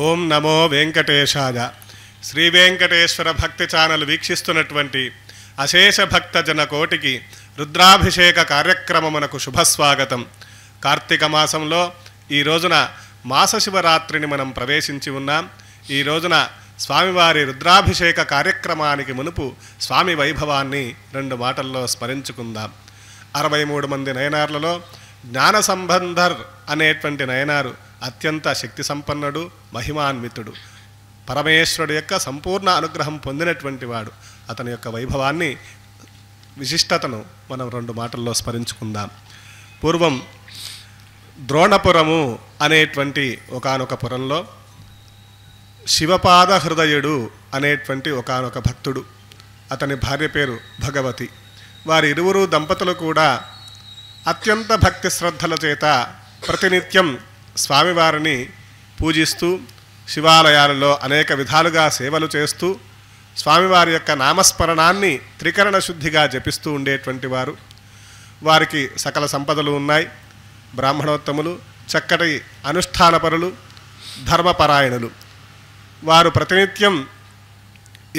ఓం నమో వెంకటేశాయ. శ్రీ వెంకటేశ్వర భక్తి ఛానల్ వీక్షిస్తున్నటువంటి అశేష భక్తజన కోటికి రుద్రాభిషేక కార్యక్రమమునకు శుభస్వాగతం. కార్తీక మాసంలో ఈ రోజున మాస శివరాత్రిని మనం ప్రవేశించి ఉన్నాం. ఈ రోజున స్వామివారి రుద్రాభిషేక కార్యక్రమానికి మునుపు స్వామి వైభవాన్ని 2 మాటల్లో స్మరించుకుందాం. 63 మంది నయనార్లలో జ్ఞాన సంబంధర్ అనేటువంటి నయనారు అత్యంత శక్తి సంపన్నుడు, మహిమాన్వితుడు, పరమేశ్వరుడు యొక్క సంపూర్ణ అనుగ్రహం పొందినటువంటి వాడు. అతని యొక్క వైభవాన్ని, విశిష్టతను మనం 2 మాటల్లో స్మరించుకుందాం. పూర్వం ద్రోణపురము అనేటువంటి ఒకానొక పురంలో శివపాద హృదయుడు అనేటువంటి ఒకానొక భక్తుడు, అతని భార్య పేరు భగవతి. వారిరువురు దంపతులు కూడా అత్యంత భక్తి శ్రద్ధల చేత ప్రతినిత్యం స్వామివారిని పూజిస్తూ శివాలయాలలో అనేక విధాలుగా సేవలు చేస్తూ స్వామివారి యొక్క నామస్మరణాన్ని త్రికరణ శుద్ధిగా జపిస్తూ ఉండేటువంటి వారు. వారికి సకల సంపదలు ఉన్నాయి. బ్రాహ్మణోత్తములు, చక్కటి అనుష్ఠానపరులు, ధర్మపరాయణులు. వారు ప్రతినిత్యం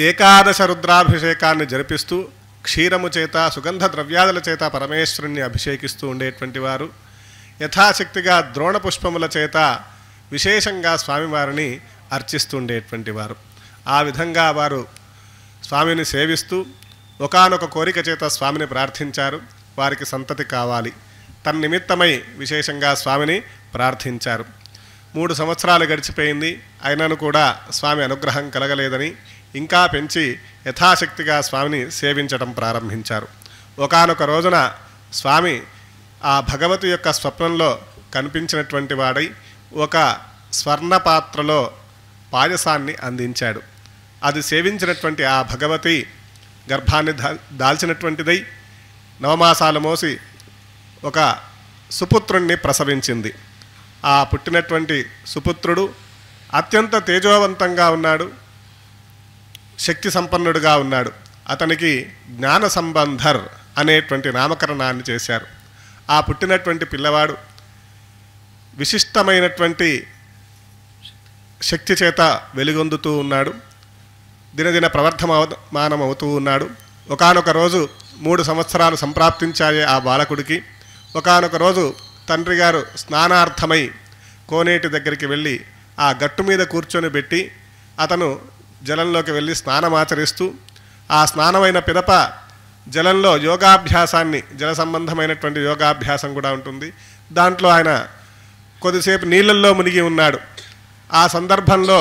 ఏకాదశ రుద్రాభిషేకాన్ని జరిపిస్తూ క్షీరము చేత, సుగంధ ద్రవ్యాదుల చేత పరమేశ్వరుణ్ణి అభిషేకిస్తూ ఉండేటువంటి వారు. యథాశక్తిగా ద్రోణ పుష్పముల చేత విశేషంగా స్వామివారిని అర్చిస్తూ ఉండేటువంటి వారు. ఆ విధంగా వారు స్వామిని సేవిస్తూ ఒకానొక కోరిక చేత స్వామిని ప్రార్థించారు. వారికి సంతతి కావాలి. తన్నిమిత్తమై విశేషంగా స్వామిని ప్రార్థించారు. 3 సంవత్సరాలు గడిచిపోయింది. అయినను కూడా స్వామి అనుగ్రహం కలగలేదని ఇంకా పెంచి యథాశక్తిగా స్వామిని సేవించడం ప్రారంభించారు. ఒకానొక రోజున స్వామి ఆ భగవతి యొక్క స్వప్నంలో కనిపించినటువంటి వాడై ఒక స్వర్ణ పాత్రలో పాయసాన్ని అందించాడు. అది సేవించినటువంటి ఆ భగవతి గర్భాన్ని దాల్చినటువంటిదై 9 మాసాలు మోసి ఒక సుపుత్రుణ్ణి ప్రసవించింది. ఆ పుట్టినటువంటి సుపుత్రుడు అత్యంత తేజోవంతంగా ఉన్నాడు, శక్తి సంపన్నుడుగా ఉన్నాడు. అతనికి జ్ఞాన సంబంధర్ అనేటువంటి నామకరణాన్ని చేశారు. ఆ పుట్టినటువంటి పిల్లవాడు విశిష్టమైనటువంటి శక్తి చేత వెలుగొందుతూ ఉన్నాడు. దినదిన ప్రవర్ధమానం అవుతూ ఉన్నాడు. ఒకానొక రోజు 3 సంవత్సరాలు సంప్రాప్తించాయే ఆ బాలకుడికి. ఒకానొక రోజు తండ్రి గారు స్నానార్థమై కోనేటి దగ్గరికి వెళ్ళి ఆ గట్టు మీద కూర్చొని పెట్టి అతను జలంలోకి వెళ్ళి స్నానమాచరిస్తూ ఆ స్నానమైన పిదప జలంలో యోగాభ్యాసాన్ని, జల సంబంధమైనటువంటి యోగాభ్యాసం కూడా ఉంటుంది, దాంట్లో ఆయన కొద్దిసేపు నీళ్ళల్లో మునిగి ఉన్నాడు. ఆ సందర్భంలో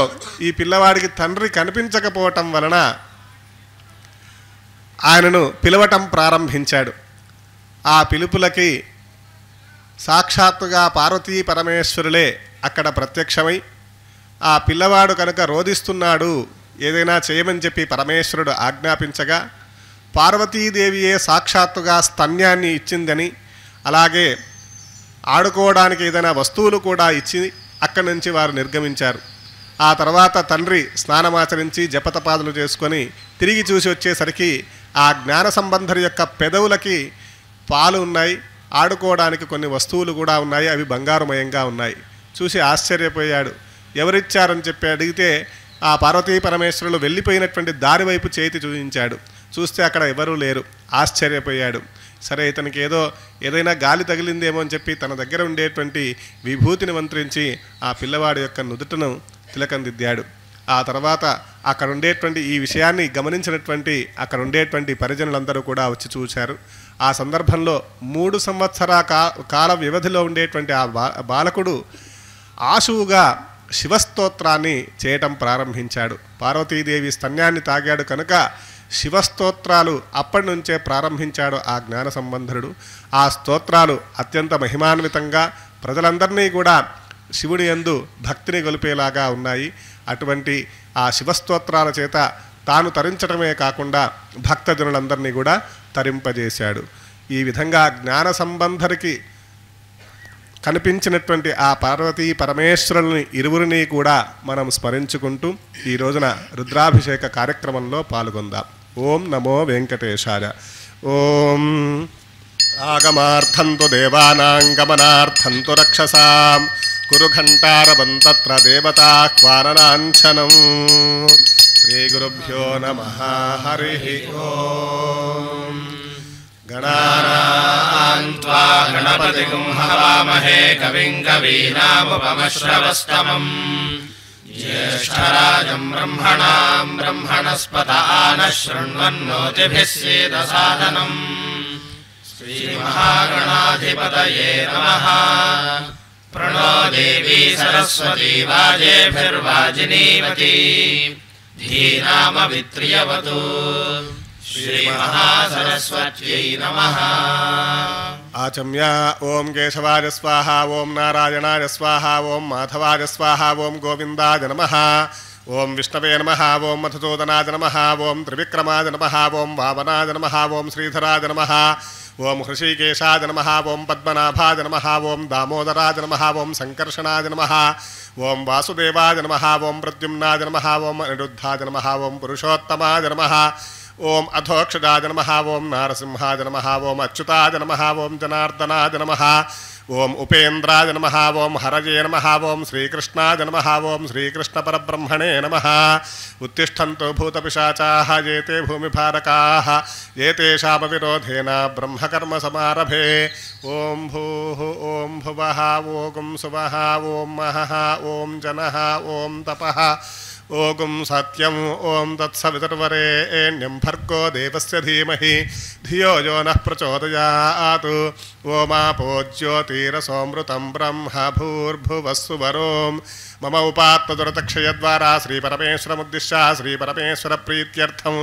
ఈ పిల్లవాడికి తండ్రి కనిపించకపోవటం వలన ఆయనను పిలవటం ప్రారంభించాడు. ఆ పిలుపులకి సాక్షాత్తుగా పార్వతీ పరమేశ్వరులే అక్కడ ప్రత్యక్షమై ఆ పిల్లవాడు కనుక రోధిస్తున్నాడు, ఏదైనా చేయమని చెప్పి పరమేశ్వరుడు ఆజ్ఞాపించగా పార్వతీదేవియే సాక్షాత్తుగా స్తన్యాన్ని ఇచ్చిందని, అలాగే ఆడుకోవడానికి ఏదైనా వస్తువులు కూడా ఇచ్చి అక్కడి నుంచి వారు నిర్గమించారు. ఆ తర్వాత తండ్రి స్నానమాచరించి జపతపాదులు చేసుకొని తిరిగి చూసి వచ్చేసరికి ఆ జ్ఞాన సంబంధరి యొక్క పెదవులకి పాలు ఉన్నాయి, ఆడుకోవడానికి కొన్ని వస్తువులు కూడా ఉన్నాయి, అవి బంగారుమయంగా ఉన్నాయి. చూసి ఆశ్చర్యపోయాడు. ఎవరిచ్చారని చెప్పి అడిగితే ఆ పార్వతీ పరమేశ్వరులు వెళ్ళిపోయినటువంటి దారి వైపు చేతి చూపించాడు. చూస్తే అక్కడ ఎవరూ లేరు. ఆశ్చర్యపోయాడు. సరే, ఇతనికి ఏదైనా గాలి తగిలిందేమో అని చెప్పి తన దగ్గర ఉండేటువంటి విభూతిని మంత్రించి ఆ పిల్లవాడి యొక్క నుదుటను తిలకం దిద్దాడు. ఆ తర్వాత అక్కడ ఉండేటువంటి ఈ విషయాన్ని గమనించినటువంటి అక్కడ ఉండేటువంటి పరిజనులందరూ కూడా వచ్చి చూశారు. ఆ సందర్భంలో 3 సంవత్సరాల కాల వ్యవధిలో ఉండేటువంటి ఆ బాలకుడు ఆశువుగా శివస్తోత్రాన్ని చేయటం ప్రారంభించాడు. పార్వతీదేవి స్తన్యాన్ని తాగాడు కనుక శివస్తోత్రాలు అప్పటి నుంచే ప్రారంభించాడు ఆ జ్ఞాన సంబంధుడు. ఆ స్తోత్రాలు అత్యంత మహిమాన్వితంగా ప్రజలందరినీ కూడా శివుడి యందు భక్తిని గొలిపేలాగా ఉన్నాయి. అటువంటి ఆ శివస్తోత్రాల చేత తాను తరించడమే కాకుండా భక్తజనులందరినీ కూడా తరింపజేశాడు. ఈ విధంగా జ్ఞాన సంబంధరికి కనిపించినటువంటి ఆ పార్వతీ పరమేశ్వరుల్ని ఇరువురిని కూడా మనం స్మరించుకుంటూ ఈ రోజున రుద్రాభిషేక కార్యక్రమంలో పాల్గొందాం. ఓం నమో వెంకటేశాయ. ఓం ఆగమార్థంతు దేవానాం గమనార్థంతు రక్షసాం కురు ఘంటారవం తత్ర దేవతాహ్వాననాంఛనం. శ్రీగురుభ్యో నమః. హరి ఓం. గణానాం త్వా గణపతిం హవామహే కవిం కవీనాముపమశ్రవస్తమం. జ్యేష్ఠరాజం బ్రహ్మణాం బ్రహ్మణస్పత ఆనః శృణ్వన్నోతిభిः సేదసాదనం. శ్రీమహాగణాధిపతయే నమః. ప్రణో దేవీ సరస్వతీ వాజేభిర్వాజినీవతి. ధీనామవిత్రియవతు. శ్రీమహాసరస్వత్యై నమః. ఆచమ్య. ఓం కేశవాయ స్వాహ. ఓం నారాయణాయ స్వాహ. ఓం మాధవాయ స్వాహ. ఓం గోవిందాయ నమః. ఓం విష్ణవే నమః. ఓం మధుసూదనాయ నమః. ఓం త్రివిక్రమాయ నమః. ఓం వామనాయ నమః. ఓం శ్రీధరాయ నమః. ఓం హృషీకేశాయ నమః. ఓం పద్మనాభాయ నమః. ఓం దామోదరాయ నమః. ఓం సంకర్షణాయ నమః. ఓం వాసుదేవాయ నమః. ఓం ప్రద్యుమ్నాయ నమః. ఓం అనిరుద్ధాయ నమః. ఓం పురుషోత్తమాయ నమః. ఓం అధోక్షజాయ నమః. ఓం నారసింహాయ నమః. ఓం అచ్యుతాయ నమః. ఓం జనార్దనాయ నమః. ఓం ఉపేంద్రాయ నమః. ఓం హరయే నమః. ఓం శ్రీకృష్ణాయ నమః. ఓం శ్రీకృష్ణపరబ్రహ్మణే నమః. ఉత్తిష్టంతు భూతపిశాచాః ఏతే భూమిభారకాః ఏతేషామవిరోధేన బ్రహ్మకర్మ సమారభే. ఓం భూః ఓం భువః ఓం సువః ఓం మహః ఓం జనః ఓం తపః ఓం సత్యం. ఓం తత్సవితుర్వరేణ్యం భర్గో దేవస్య ధీమహి ధియో యో నః ప్రచోదయాత్. ఓమాపో జ్యోతిరసోమృతం బ్రహ్మ భూర్భువస్సువరోం. మమ ఉపాత్తదురతక్షయద్వారా శ్రీపరమేశ్వరముద్దిశ్య శ్రీపరమేశ్వరప్రీత్యర్థం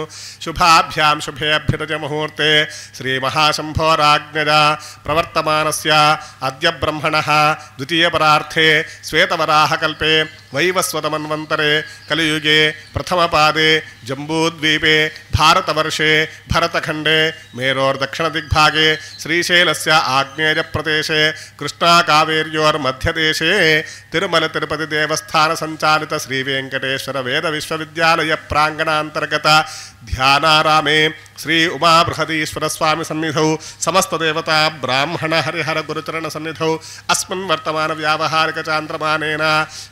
శుభాభ్యాం శుభేభ్యుదయ ముహూర్తే శ్రీమహాశంభోరాజ్ఞయా ప్రవర్తమానస్య అద్య బ్రహ్మణః ద్వితీయపరార్థే శ్వేతవరాహకల్పే వైవస్వతమన్వంతరే కలియుగే ప్రథమపాదే జంబూద్వీపే భారతవర్షే భరతఖండే మేరోర్దక్షిణదిగ్భాగే శ్రీశైలస్య ఆగ్నేయప్రదేశే కృష్ణాకావేర్యోర్మధ్యదేశే తిరుమల తిరుపతి దేవస్థాన సంచాలిత శ్రీ వెంకటేశ్వర వేద విశ్వవిద్యాలయ ప్రాంగణాంతర్గత ధ్యానారామే శ్రీ ఉమా బృహదీశ్వర స్వామి సన్నిధౌ సమస్త దేవతా బ్రాహ్మణ హరిహర గురుచరణ సన్నిధౌ అస్మిన్ వర్తమాన వ్యావహారిక చాంద్రమానేన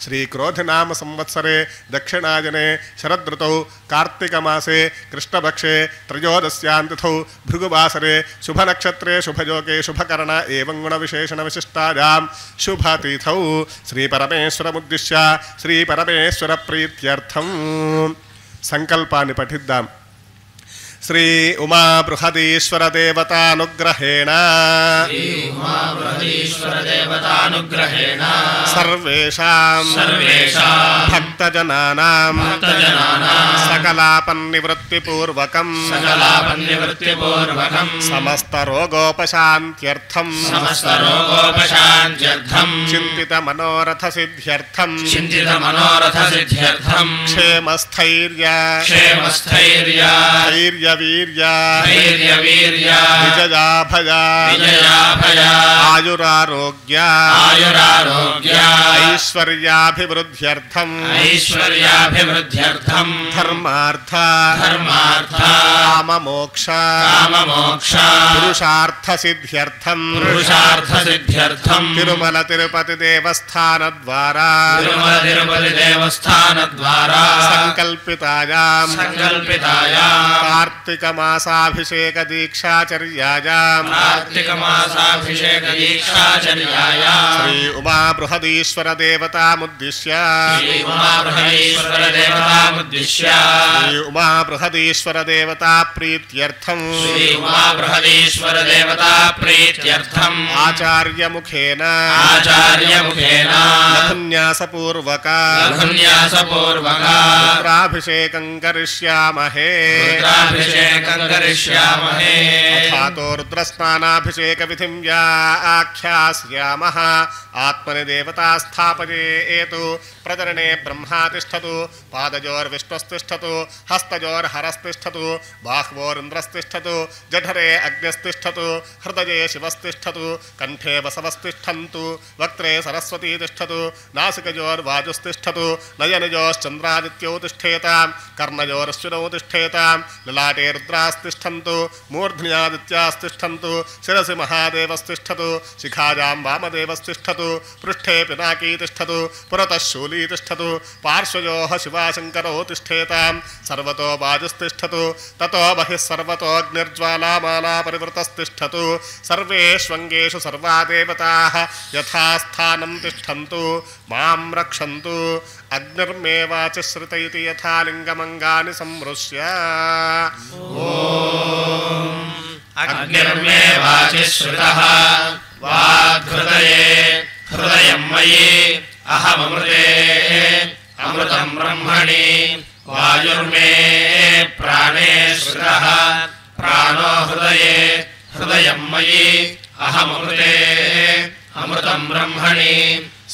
శ్రీ క్రోధినామ సంవత్సరే దక్షిణాయనే శరదృతౌ కార్తీక మాసే కృష్ణపక్షే త్రయోదశ్యాం తిథౌ భృగువాసరే శుభనక్షత్రే శుభయోగే శుభకరణ ఏవం గుణ విశేషణ విశిష్టాయాం శుభతిథౌ శ్రీ పరమేశ్వరముద్దిశ్య శ్రీ పరమేశ్వర ప్రీత్యర్థం సంకల్పాన్ని పఠిద్దాం. శ్రీ ఉమా బృహదీశ్వర దేవతానుగ్రహేణ సర్వేషాం భక్తజనానాం సకలాపన్నివృత్తిపూర్వకం సమస్త రోగోపశాంత్యర్థం చింతిత మనోరథ సిద్ధ్యర్థం క్షేమస్థైర్య వీర్య విజయాభయ ఆయురారోగ్య ఐశ్వర్యాభివృద్ధ్యర్థం ధర్మార్థ కామమోక్ష పురుషార్థ సిద్ధ్యర్థం తిరుమల తిరుపతి దేవస్థాన ద్వారా సంకల్పితాయాం కార్తీక మాసాభిషేక దీక్షాచర్యాయాం శ్రీ ఉమా బృహదీశ్వర దేవతాముద్దిశ్య శ్రీ ఉమా బృహదీశ్వర దేవతా ప్రీత్యర్థం ఆచార్యముఖేన లఘున్యాసపూర్వక రుద్రాభిషేకం కరిష్యామహే. అథాతో రుద్రస్నానాభిషేక విధిం వ్యాఖ్యాస్యామః. ఆత్మని దేవతా స్థాపయేతు. ప్రదరణే బ్రహ్మా తిష్టతు. పాదయోర్విష్ణుస్తిష్టతు. హస్తయోర్హరస్తిష్టతు. బాహ్వోరింద్రస్తిష్టతు. జఠరే అగ్నిస్తిష్టతు. హృదయే శివస్తిష్టతు. కంఠే వసవస్తిష్టంతు. వక్త్రే సరస్వతీ తిష్టతు. నాసికయోర్వాజుస్తిష్టతు. నయనయోశ్చంద్రాదిత్యౌ తిష్టేతాం. కర్ణయోరశ్వినౌ తిష్టేతాం. లలాటే कपाटे रुद्रास्तिष्ठन्तु मूर्ध्नि आदित्यास्तिष्ठन्तु शिरसि महादेवस्तिष्ठतु शिखायां वामदेवस्तिष्ठतु पृष्ठे पिनाकी तिष्ठतु पुरतः शूली तिष्ठतु पार्श्वयोः शिवाशङ्करौ तिष्ठेतां सर्वतो वाजुस्तिष्ठतु ततो बहिः सर्वतो अग्निर्ज्वालामाला परिवृतस्तिष्ठतु सर्वेष्वङ्गेषु सर्वा देवताः यथास्थानं तिष्ठन्तु मां रक्षन्तु अग्निर्मे वाचश्रुत इति यथा लिङ्गमङ्गानि संवृष्य अग्निर्मे वाचिश्रुतः वाग्हृदये हृदयं मयि अहममृते अमृतं ब्रह्मणि वायुर्मे प्राणे श्रुतः प्राणो हृदये हृदयं मयि अहममृते अमृतं ब्रह्मणि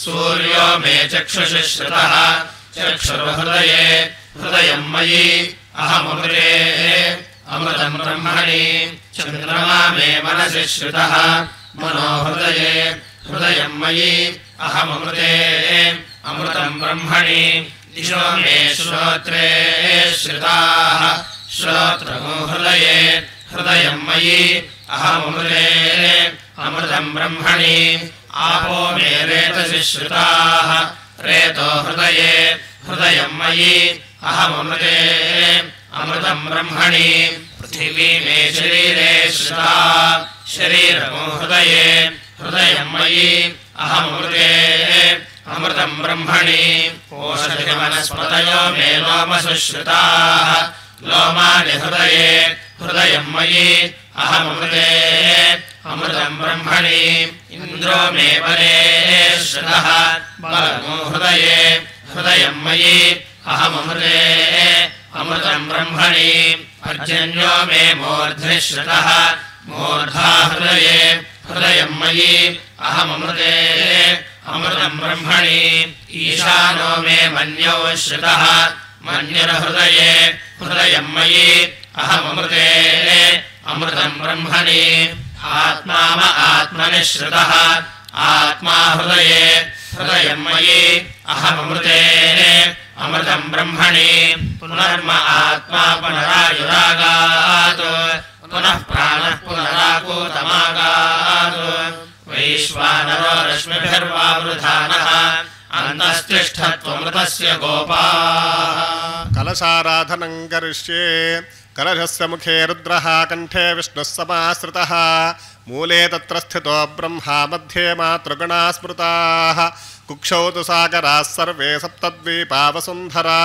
सूर्यो मे चक्षुषि श्रुतः चक्षुर्हृदये हृदयं मयि अहममृते अमृतं ब्रह्मणि चन्द्रमा मे मनसि श्रुतः मनो हृदये हृदयं मयि अहममृते अमृतं ब्रह्मणि दिशो मे श्रोत्रे श्रुताः श्रोत्रमो हृदये हृदयं मयि अहममृते अमृतं ब्रह्मणि आपो मे रेतसि श्रुताः रेतो हृदये हृदयं मयि अहममृते अमृतं ब्रह्मणि पृथिवी मे शरीरे श्रुता शरीरमो हृदये हृदयं मयि अहममृते अमृतं ब्रह्मणि ओषधिवनस्पतयो मे लोमसु श्रुताः लोमानि हृदये हृदयं मयि अहममृते अमृतं ब्रह्मणि इन्द्रो मे बले श्रुतः बलमो हृदये हृदयं मयि अहममृते अमृतं ब्रह्मणि पर्जन्यो मे मूर्ध्नि श्रुतः मूर्धा हृदये हृदयं मयि अहममृते अमृतं ब्रह्मणि ईशानो मे मन्यौ श्रुतः मन्युर्हृदये हृदयं मयि अहममृते अमृतं ब्रह्मणि आत्मा आत्मनि श्रुतः आत्मा हृदये हृदयं मयि अहममृते अमृतं ब्रह्मणि पुनर्म आत्मा पुनरायुरागात् पुनः प्राणः पुनराकूतमागात् वैश्वानरो रश्मिभिर्वावृधानः अन्तस्तिष्ठत्वमृतस्य गोपाः कलशाराधनं करिष्ये कलशस्य मुखे रुद्रः कंठे विष्णुः समाश्रितः मूले तत्र स्थितो ब्रह्मा मध्ये मातृगणा स्मृताः कुक्षौ तु सागराः सर्वे सप्तद्वीपा वसुन्धरा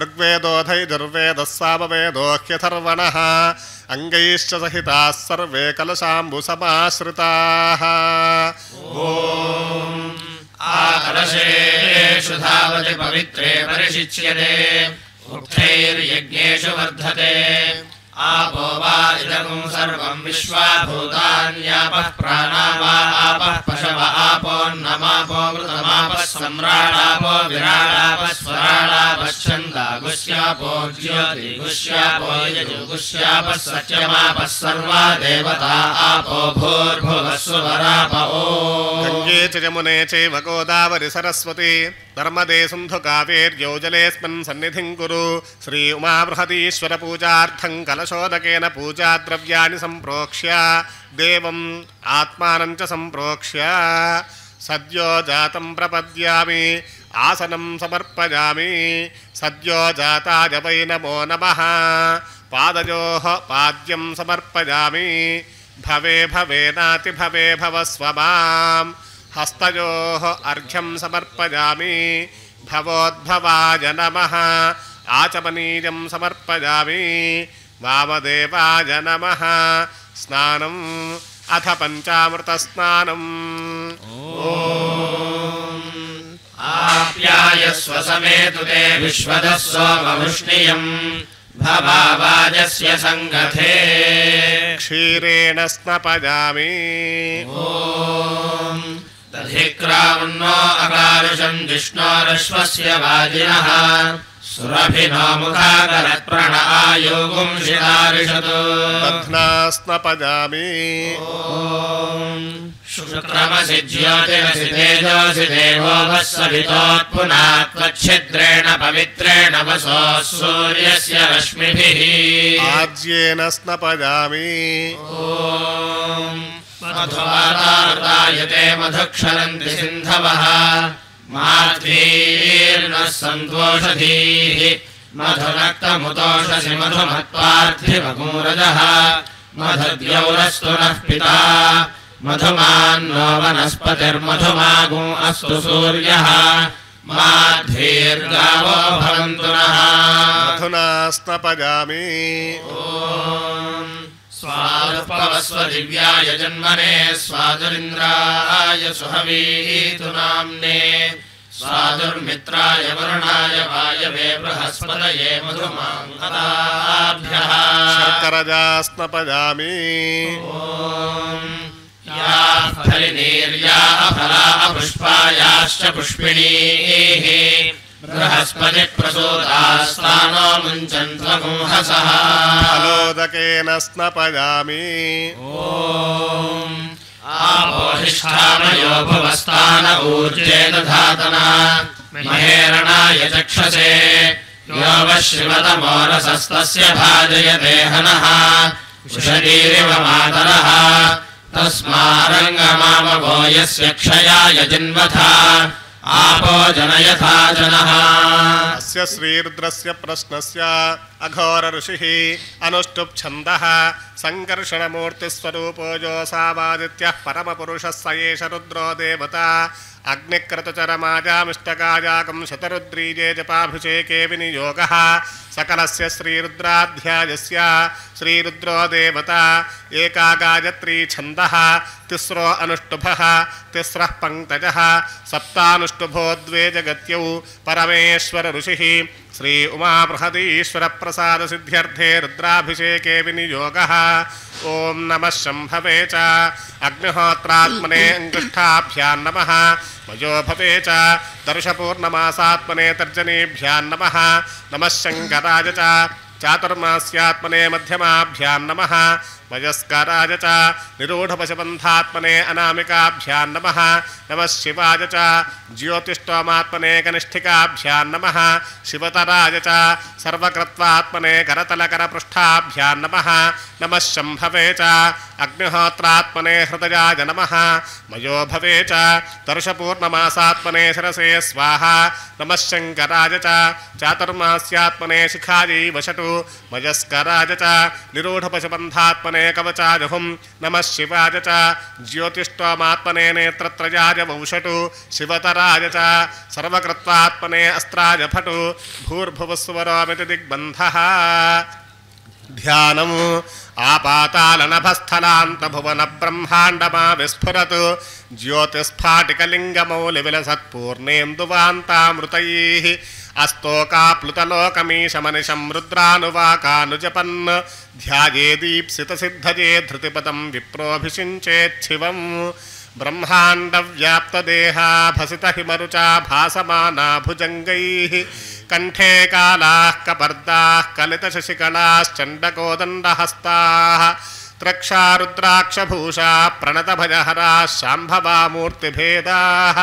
ऋग्वेदोऽधैर्वेदः सामवेदो ह्यथर्वणः अङ्गैश्च सहिताः सर्वे कलशाम्बुसमाश्रिताः आकलशेषु धावति पवित्रे परिशिच्यते उक्थैर्यज्ञेषु वर्धते आपो वा इदं सर्वं विश्वा भूतान्यापः प्राणा वा आपः पशव आपोन्नमापो मृतमापः सम्राडापो विराडापः स्वराडापः छन्दागुष्यापो ज्योतिगुष्यापो यजुगुष्यापः सत्यमापः सर्वा देवता आपो भूर्भुवः सुवराप ओम् गङ्गे च यमुने चैव गोदावरि सरस्वती नर्मदे सिन्धु कावेर्यौ जलेऽस्मिन् सन्निधिं कुरु श्री उमा बृहदीश्वर पूजार्थं कलशोदकेन पूजाद्रव्याणि सम्प्रोक्ष्य देवम् आत्मानं च सम्प्रोक्ष्य सद्यो जातं प्रपद्यामि आसनं समर्पयामि सद्यो जाताय वै नमो नमः पादयोः पाद्यं समर्पयामि भवे भवेनाति भवे भवस्व माम् हस्तयोः अर्घ्यं समर्पयामि भवोद्भवाय नमः आचमनीयं समर्पयामि वामदेवाय नमः स्नानम् अथ पञ्चामृतस्नानम् आप्यायस्व समेतु ते विश्वदः सोमवृष्णियम् भवावाजस्य सङ्गथे क्षीरेण स्नपयामि दधिक्रावन्नो अकारुषं जिष्णोरश्वस्य वाजिनः सुरभिनो मुखाकरत्प्रण आयोगुं शिलारिषतु दध्नास्नपजामि शुक्रमसि ज्योतिरसि तेजोसि देवो वत्सवितोत्पुनात्वच्छिद्रेण पवित्रेण वसो सूर्यस्य रश्मिभिः आज्येन स्नपजामि मधुवातायते मधुक्षरन्ति सिन्धवः माध्वीर्नः सन्तोषधीः मधुरक्तमुतोषसि मधुमत्पार्थिवकूरजः मधुद्यौरस्तु नः पिता मधुमान्नो वनस्पतिर्मधुमागो अस्तु सूर्यः माध्वीर्गावो भवन्तु नः मधुना स्नपजामि स्वादुपवस्व दिव्याय जन्मने स्वादुरिन्द्राय सुहवीतु नाम्ने स्वादुर्मित्राय वरुणाय वायवे बृहस्पतये मधुमाङ्गताभ्यः शर्करजा स्नपजामि याः फलिनीर्याः फला पुष्पायाश्च पुष्पिणीः बृहस्पतिप्रसूतास्तानो मुञ्चन्त्वगुंहसः फलोदकेन स्नपजामि आपोहिष्ठामयो भुवस्तान ऊर्जे दधातना महेरणाय चक्षसे यो वः शिवतमोरसस्तस्य भाजयते हनः शरीरिव मातरः तस्मारङ्गमामवो यस्य क्षयाय जिन्वथा आपो जनयथा जनः अस्य श्रीरुद्रस्य प्रश्नस्य अघोर ऋषिः अनुष्टुप् छन्दः सङ्कर्षणमूर्तिस्वरूपो जोऽसावादित्यः परमपुरुषः स एष रुद्रो देवता अग्निक्रतुचरमाजामिष्टकाजाकं शतरुद्रीजे जपाभिषेके विनियोगः सकलस्य श्रीरुद्राध्यायस्य श्रीरुद्रो देवता एका गायत्री छन्दः तिस्रो अनुष्टुभः तिस्रः पङ्क्तजः सप्तानुष्टुभो द्वे जगत्यौ परमेश्वर ऋषिः श्री उमाबृहदीश्वर प्रसाद सिद्ध्यर्थे रुद्राभिषेके विनियोगः ओं नमः शम्भवे च अग्निहोत्रात्मने अंगुष्ठाभ्यां नमः मयोभवे च दर्शपूर्णमासात्मने तर्जनीभ्यां नमः नमः शङ्कराय च चातुर्मास्यात्मने मध्यमाभ्यां नमः वयस्कराय च निरूढपशबन्धात्मने अनामिकाभ्यां नमः नमः शिवाय च ज्योतिष्टोमात्मने कनिष्ठिकाभ्यां नमः शिवतराय च सर्वकृत्वात्मने करतलकरपृष्ठाभ्यां नमः नमः शम्भवे च अग्निहोत्रात्मने हृदयाय नमः मयोभवे च दर्शपूर्णमासात्मने शिरसे स्वाहा नमः शङ्कराय च चातुर्मास्यात्मने शिखायै वषटु वयस्कराय च निरूढपशबन्धात्मने कवचाजहुं नमः शिवाय च ज्योतिष्टोमात्मने नेत्रत्रयाय वौषटु शिवतराय च सर्वकृत्वात्मने अस्त्राय फटु भूर्भुवस्वरोमिति दिग्बन्धः ध्यानम् आपातालनभस्थलान्तभुवन ब्रह्माण्डमा विस्फुरतु ज्योतिस्फाटिकलिङ्गमौलिविलसत्पूर्णेन्दुवान्तामृतैः अस्तोकाप्लुतलोकमीशमनिशं रुद्रानुवाकानुजपन् ध्यायेदीप्सितसिद्धये धृतिपदं विप्रोऽभिषिञ्चेच्छिवम् ब्रह्माण्डव्याप्तदेहाभसितहिमरुचा भासमाना भुजङ्गैः कण्ठे कालाः कपर्दाः कलितशशिकलाश्चण्डकोदण्डहस्ताः त्रक्षारुद्राक्षभूषा प्रणतभजहराः शाम्भवामूर्तिभेदाः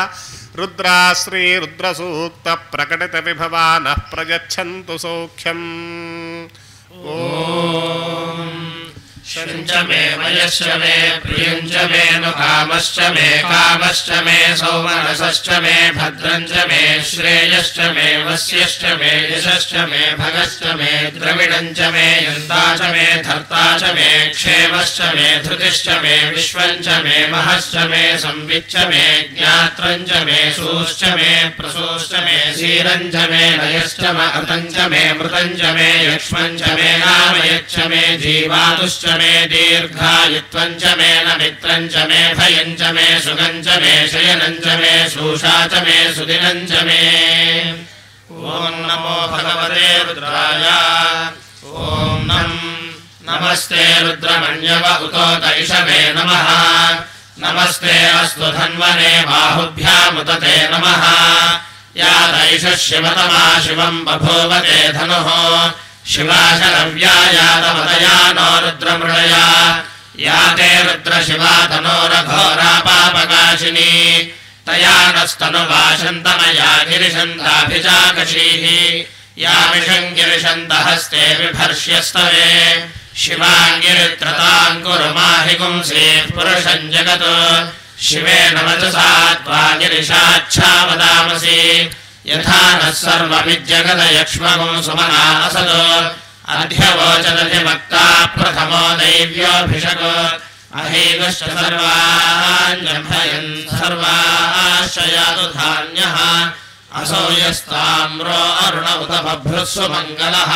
रुद्रा श्रीरुद्रसूक्तप्रकटितविभवा नः प्रयच्छन्तु सौख्यम् शञ्च मे वयश्च मे प्रियञ्च मे नु कामश्च मे सौमनसश्च मे भद्रञ्च मे श्रेयश्च मे वस्यश्च मे यशश्च मे भगश्च मे द्रविडञ्च मे यन्ता च मे धर्ता च मे क्षेमश्च मे धृतिश्च मे विश्वञ्च मे महश्च मे संविच्च मे ज्ञात्रञ्च मे सूश्च मे प्रसूश्च मे क्षीरञ्च मे लयश्च अमृतञ्च मे मृतञ्च मे यक्ष्मञ्च मे नामयच्च मे जीवातुश्च मे दीर्घायुत्वञ्च मे नमित्रञ्च मे भयञ्च मे सुगञ्च मे शयनञ्च मे शूषा च मे सुदिनञ्च मे ॐ नमो भगवते रुद्राय ॐ नमस्ते रुद्रमण्यव उतोत इषवे नमः नमस्ते अस्तु धन्वने बाहुभ्यामुदते नमः यादैष शिवतमा शिवम् बभूवते धनुः शिवा शरव्या यातमतया नो रुद्रमृळया याते रुद्रशिवा तनोरघोरा पापकाशिनी तया नस्तनुवाशन्तमया गिरिशन्ताभिजाकशीः यामिषम् गिरिशन्तहस्ते बिभर्ष्यस्तवे शिवाङ्गिरित्रताम् कुरु माहि पुंसीः पुरुषम् जगत् शिवेन वचसा त्वा गिरिशाच्छा वदामसि यथा नः सर्वमिज्जगदयक्ष्मगुम् सुमना असदो अध्यवोचदधिमक्ता प्रथमो दैव्योऽभिषक् अहेगश्च सर्वाञ्जभयन् सर्वाश्च यातु धान्यः असौ यस्ताम्रो अरुण उत बभ्रुस्व मङ्गलः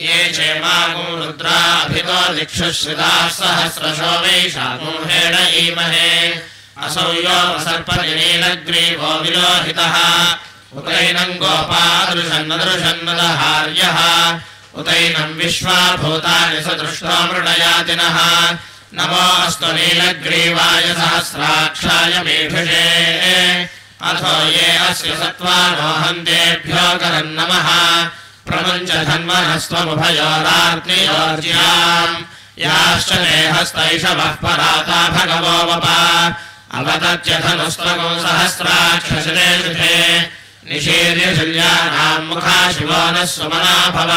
ये चेमागुं रुद्राभितो दिक्षुश्रिताः सहस्रशो वैशागुंहेण ईमहे असौ यो सर्पनिनीलग्रीवो विलोहितः उतैनम् गोपादृशन्नदृशन्नदहार्यः उतैनम् विश्वाभूतानि सदृष्टो मृडयातिनः नमो अस्तु नीलग्रीवाय सहस्राक्षाय मीढुषे अथो ये अस्य सत्त्वानोहन्तेभ्यो करन्नमः प्रमुञ्च धन्वनस्त्वमुभयोरार्तियोर्ज्याम् याश्च देहस्तैषवः पराता भगवो वपा अवतत्य धनुस्त्वगो सहस्राक्षशिरे शुभे निशीर्यशल्यानाम् मुखा शिवो नः सुमना भव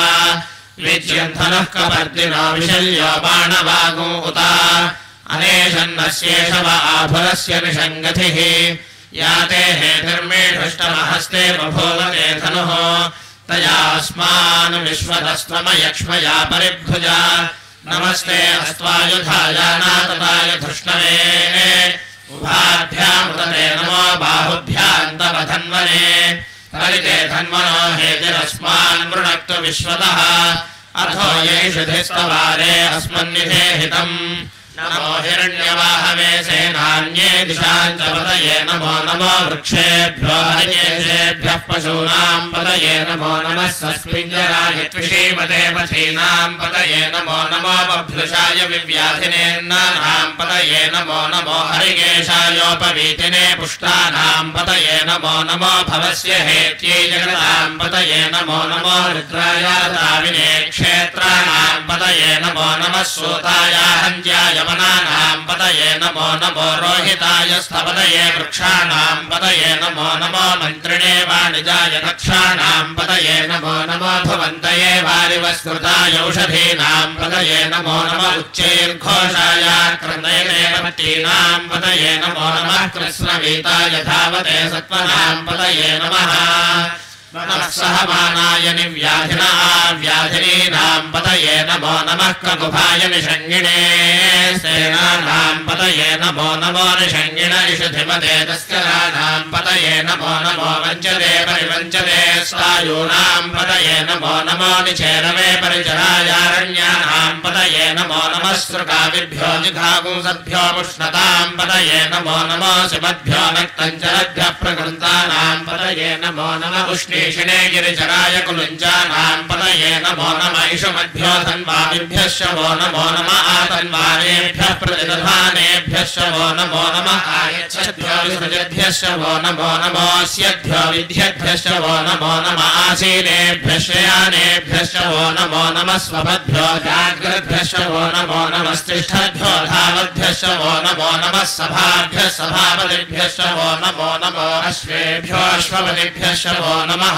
विज्यन्धनः कपर्दिनो विशल्यो बाणवागो उता अनेशन्नस्येष वा आभुरस्य निषङ्गतिः याते हेतिर्मेढुष्टमहस्ते बभूवते धनुः तयास्मान् विश्वतस्त्वमयक्ष्मया परिभुजा नमस्ते अस्त्वायुधायानातताय धृष्णवे उभाभ्यामुदते नमो बाहुभ्याम् तव धन्वने परिते धन्वनो हेतिरस्मान् मृणक्तु विश्वतः अथो येषुधिस्तवारे अस्मन्निधेहितम् नमो हिरण्यवाहवे सेनान्ये दिशाम् च पतये नमो नमो वृक्षेभ्यो हरिकेशेभ्यः पशूनाम् पतये नमो नमः सस्मिञ्जराय त्विषीमते पथीनाम् पतये नमो नमो बभ्रुषाय विव्याधिनेन्नानाम् पतये नमो नमो हरिकेशायोपवीतिने पुष्टानाम् पतये नमो नमो भवस्य हेत्यै जगताम् पतये नमो नमो रुद्रायादाविने क्षेत्राणाम् पतये नमो नमः सूतायाहन्त्याय वनानाम् पतये नमो नमो रोहिताय स्थपतये वृक्षाणाम् पतये नमो नमो मन्त्रिणे वाणिजाय दक्षाणाम् पतये नमो नमो भुवन्तये वारिवस्कृताय औषधीनाम् पतये नमो नमः उच्चैर्घोषाय क्रन्दयदेवतीनाम् पतये नमो नमः कृष्णवीताय धावते सत्त्वनाम् पतये नमः नमः सहमानाय निव्याधिना व्याधिनीनाम् पतये नमो नमः ककुभाय निषङ्गिणे सेनानाम् पतये नमो नमो निषङ्गिण इषुधिमते तस्कराणाम् पतये नमो नमो वञ्चते परिवञ्चते स्थायूनाम् पतये नमो नमो निचेरवे परिचरायारण्यानाम् पतये नमो नमः सृकाविभ्यो जिघागुंसद्भ्यो पुष्णताम् पतये नमो नमो शिवद्भ्यो नक्तञ्चरभ्यः प्रकृन्तानाम् पतये नमो नमः उष्णीषिणे गिरिचराय कुलुञ्जानाम् पतये नमो नमः इषुमद्भ्यो धन्वामिभ्यश्च वो नमो नमः आतन्वानेभ्यः प्रतिदधानेभ्यश्च वो नमो नमः आयच्छद्भ्यो विसृजद्भ्यश्च वो नमो नमोऽस्यद्भ्यो विद्यद्भ्यश्च वो नमो नमः आसीनेभ्यश्च यानेभ्यश्च वो नमो नमः स्वपद्भ्यो जाग्रद्भ्यश्च वो नमो नमस्तिष्ठद्भ्यो धावद्भ्यश्च वो नमो नमः सभाभ्यः सभापतिभ्यश्च वो नमो नमो अश्वेभ्यो अश्वपतिभ्यश्च वो नमः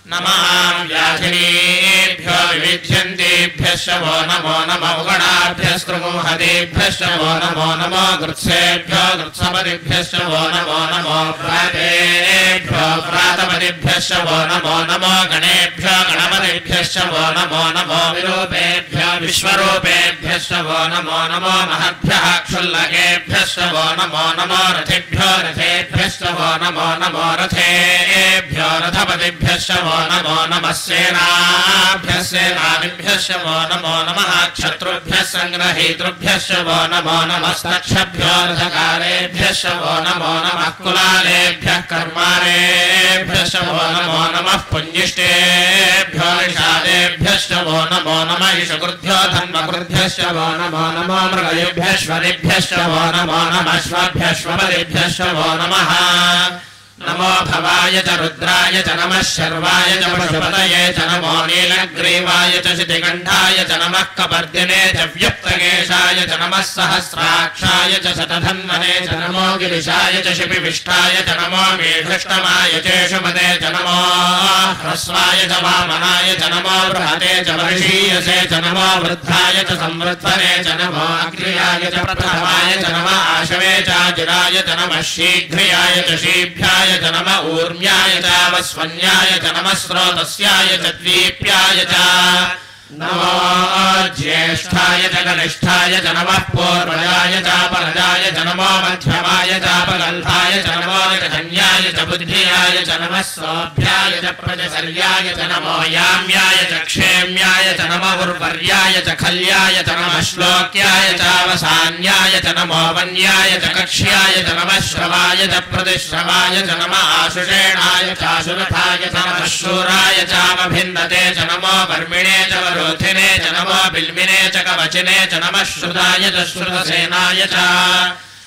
नमः व्याधिनीभ्यो विविध्यन्तेभ्यश्च वो नमो नमः उगणाभ्यस्त्रुमुहतेभ्यश्च वो नमो नमो गृत्सेभ्यो गृत्सपतिभ्यश्च वो नमो नमो प्रातेभ्यो प्रातपतिभ्यश्च वो नमो नमो गणेभ्यो गणपतिभ्यश्च वो नमो नमो विरूपेभ्यो विश्वरूपेभ्यश्च वो नमो नमो महद्भ्यः क्षुल्लकेभ्यश्च वो नमो नमो रथेभ्यो रथेभ्यश्च वो नमो नमो रथेभ्यो रथपतिभ्यश्च वो नमो नमः सेनाभ्यः सेनानिभ्यश्च वो नमो नमः क्षत्रुभ्यः सङ्ग्रहीतृभ्यश्च वो नमो नमस्तक्षभ्यो रथकारेभ्यश्च वो नमो नमः कुलालेभ्यः कर्मारेभ्यश्च वो नमो नमः पुञ्जिष्टेभ्यो निषादेभ्यश्च वो नमो नमः इषकृभ्यो धन्वकृभ्यश्च वो नमो नमो मृगयुभ्यश्वरिभ्यश्च वो नमो नमः श्वभ्यश्वपतिभ्यश्च वो नमः नमो भवाय च रुद्राय च नमः शर्वाय च पशुपतये च नमो नीलग्रीवाय च शितिकण्ठाय च नमः कपर्दिने च व्यक्तकेशाय च नमः सहस्राक्षाय च शतधन्वने च नमो गिरिशाय च शिपिविष्टाय च नमो मेढष्टमाय चेषुमते च नमो ह्रस्वाय च वामनाय च नमो बृहते च वर्षीयसे च नमो वृद्धाय च संवृद्धने च नमो अग्र्याय च प्रथमाय च नमः आशवे चाजिराय च नमः शीघ्रियाय च शीभ्याय च नमः ऊर्म्याय च वस्वन्याय च नमः स्रोतस्याय च द्वीप्याय च नमो ज्येष्ठाय च कनिष्ठाय च नमः पूर्वजाय च परजाय च नमो मध्यमाय च अपगल्भाय च नमो निकन्याय च बुद्धियाय च नमः सौभ्याय च प्रजसर्याय च नमो याम्याय च क्षेम्याय च नमः उर्वर्याय च खल्याय च नमः श्लोक्याय च अवसान्याय च नमो वन्याय च कक्ष्याय च नमः श्रवाय च प्रतिश्रवाय च नमः आशुषेणाय च आशुरथाय च नमः शूराय च अवभिन्नते च नमो वर्मिणे च वरोधिने च नमो बिल्मिने च कवचिने च नमः श्रुताय च श्रुतसेनाय च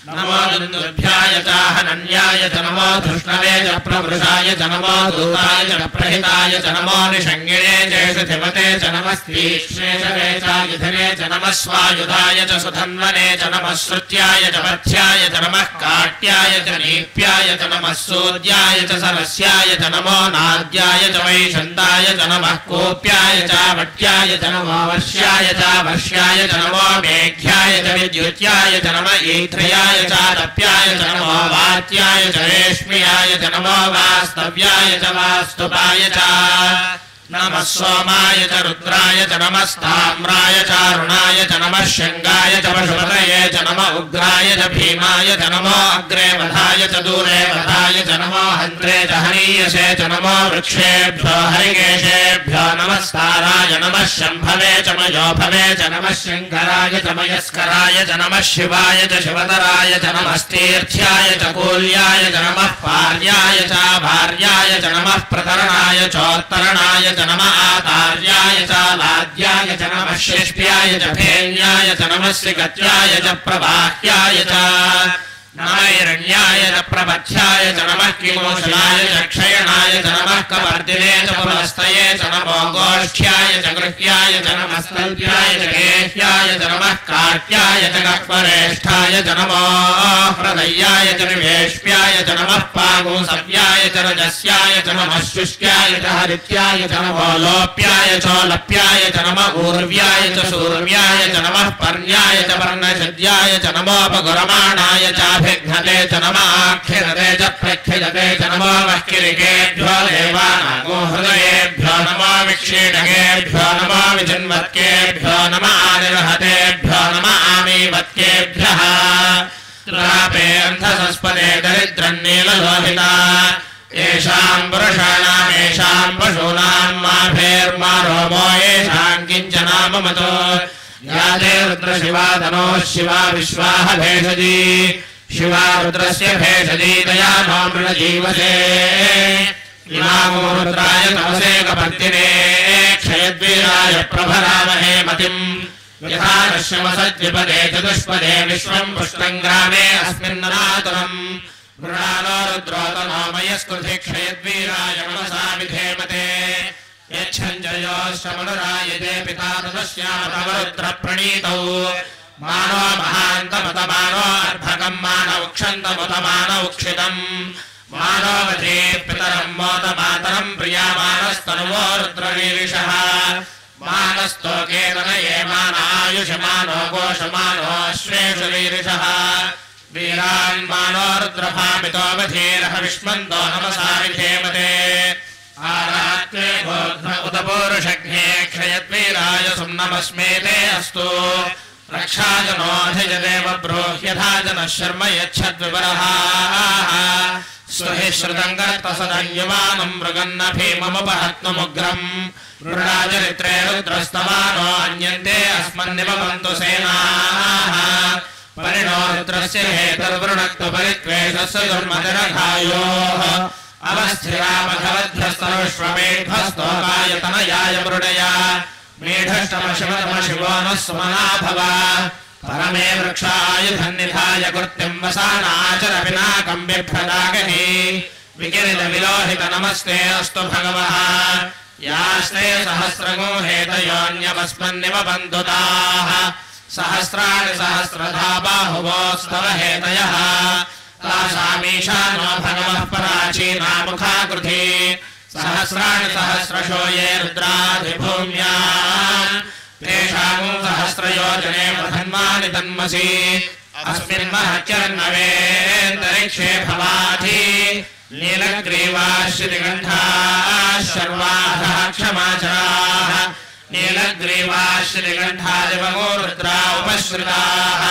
नमो दुन्दुभ्याय च हनन्याय च नमो धृष्णवे च प्रवृषाय च नमो दूताय च प्रहिताय च नमो निषङ्गिणे च शुधिमते च नमः स्तीक्ष्णे च युधने च नमः स्वायुधाय च सुधन्वने च नमः श्रुत्याय च पथ्याय च नमः काट्याय च नीप्याय च नमः सूर्याय च सरस्याय च नमो नाद्याय च वैशन्ताय च नमः कोप्याय च वट्याय च नमो वर्ष्याय च वर्ष्याय च नमो मेघ्याय च विद्युत्याय च नमः ईध्र्याय चारप्याय च नमो वात्याय च रेश्म्याय च नमो वास्तव्याय च वास्तुपाय च नमः सोमाय च रुद्राय च नमस्ताम्राय च अरुणाय च नमः शङ्गाय च पशुपतये च नमः उग्राय च भीमाय च नमो अग्रे वधाय च दूरे वधाय च नमो हन्त्रे च हनीयसे च नमो वृक्षेभ्यो हरिकेशेभ्यो नमस्काराय नमः शम्भवे च मयोभवे च नमः शङ्कराय च मयस्कराय च नमः शिवाय च शिवतराय च नमस्तीर्थ्याय च कूल्याय च नमः पार्याय च भार्याय च नमः प्रतरणाय चोत्तरणाय च नमः आतार्याय च लाद्याय च नमः शिष्प्याय च फेन्याय च नमः सिगत्याय च प्रवाह्याय च नमैरण्याय च प्रपथ्याय च नमः किमोषणाय च क्षयणाय च नमः कपर्दिने च पुलस्तये च नमो गोष्ठ्याय च गृह्याय च नमः स्तल्प्याय च गेह्याय च नमः काट्याय च गह्वरेष्ठाय च नमो हृदयाय च निवेश्याय च नमः पागुसव्याय च रजस्याय च नमः शुष्क्याय च हरित्याय च नमो लोप्याय चोलप्याय च नमः ऊर्व्याय च सूर्म्याय च नमः पर्ण्याय च पर्णशद्याय च नमोपगुरमाणाय च घटे च नमः आख्यरते च प्रख्यजते च नमो वह्किरिकेभ्यो देवानागो हृदयेभ्यो नमो विक्षीणकेभ्यो नमो विजन्वत्केभ्यो नमः आनिर्हतेभ्यो नमः आमीवत्केभ्यः त्रापे अन्धसस्पदे दरिद्रन्नीललोहिता येषाम् पुरुषाणाम् येषाम् पशूनाम् माभेर्मा रोमो येषाम् किञ्चनाममतो याते रुद्रशिवातनोः शिवा विश्वाह भेषजी शिवा रुद्रस्य भेषजी दया नो मृणजीवसे इमामो रुद्राय तमसे कपर्दिने क्षयद्वीराय प्रभरामहे मतिम् यथा नश्यमसद्विपदे चतुष्पदे विश्वम् पुष्टम् ग्रामे अस्मिन्ननातुरम् मृणालो रुद्रोतनो मयस्कृति क्षयद्वीराय मनसा विधेमते यच्छञ्जयोश्चमनुरायते पिता तदस्यामतवरुद्रप्रणीतौ मानो महान्तमतमानो अर्भकम् मानौक्षन्तमुतमानौक्षितम् मानोवधे पितरम् मोदमातरम् प्रियामानस्तनुवो रुद्ररीरिषः मानस्तोकेतनये मानायुषमानो गोषमानोऽश्वेषु रीरिषः वीरान् मानो रुद्रभामितो वधीरः विष्मन्तो नमसा विधेमते आरात्रे बोध्न उदपूरुषज्ञे क्षयद्वीराय सुम्नमस्मेते अस्तु रक्षाजनोऽधिजदेव ब्रूह्यथा जनः शर्म यच्छद्विवरः स्वहि श्रुतम् कर्तसदन्युवानम् मृगन्न भीममुपहत्नुमुग्रम् मृडाचरित्रे रुद्रस्तमानो अन्यन्ते अस्मन्निवन्तु सेनाः परिणो रुद्रस्य हेतुर्वृणक्तुपरित्वेषस्य दुर्मतिरघायोः अवस्थिरामघवध्यस्तनुष्वमेध्वस्तोकायतनयाय मृडया मेढष्टमशिवतमशिवो नः सुमना भव परमे वृक्षायुधन्निधाय कृत्यम् वसानाचरपिनाकम् बिभ्रदागहि विकिरित विलोहित नमस्ते अस्तु भगवः यास्ते सहस्रगो हेतयोऽन्यमस्मन्निव बन्धुताः सहस्राणि सहस्रधा बाहुवोस्तव हेतयः तासामीशानो भगवः पराचीनामुखाकृति सहस्राणि सहस्रशो ये रुद्राधिभूम्याम् तेषाम् सहस्रयोजने प्रधन्वानि तन्मसि अस्मिन् महत्यर्णवेऽन्तरिक्षे भवाधि नीलग्रीवाश्रिगण्ठाः शर्वाधः क्षमाचराः नीलग्रीवाश्रिगण्ठादिवगो रुद्रा उपश्रिताः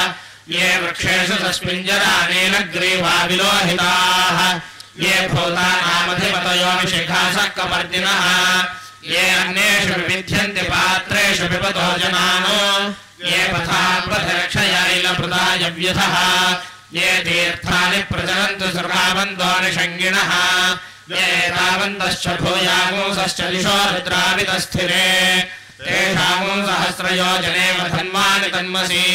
ये वृक्षेषु तस्मिञ्जरा नीलग्रीवा विलोहिताः ये भूतानामधिपतयो विशिखासक्कपर्दिनः ये अन्येषु विविध्यन्ति पात्रेषु पिबतो जनानो ये पथाम्पथरक्षयैलमृतायव्यथः ये तीर्थानि प्रचलन्तु सर्वावन्तो निषङ्गिणः ये तावन्तश्च भूयागुंसश्च दिशो रुद्रावितस्थिरे तेषाम् सहस्रयोजने धन्वानि तन्मसि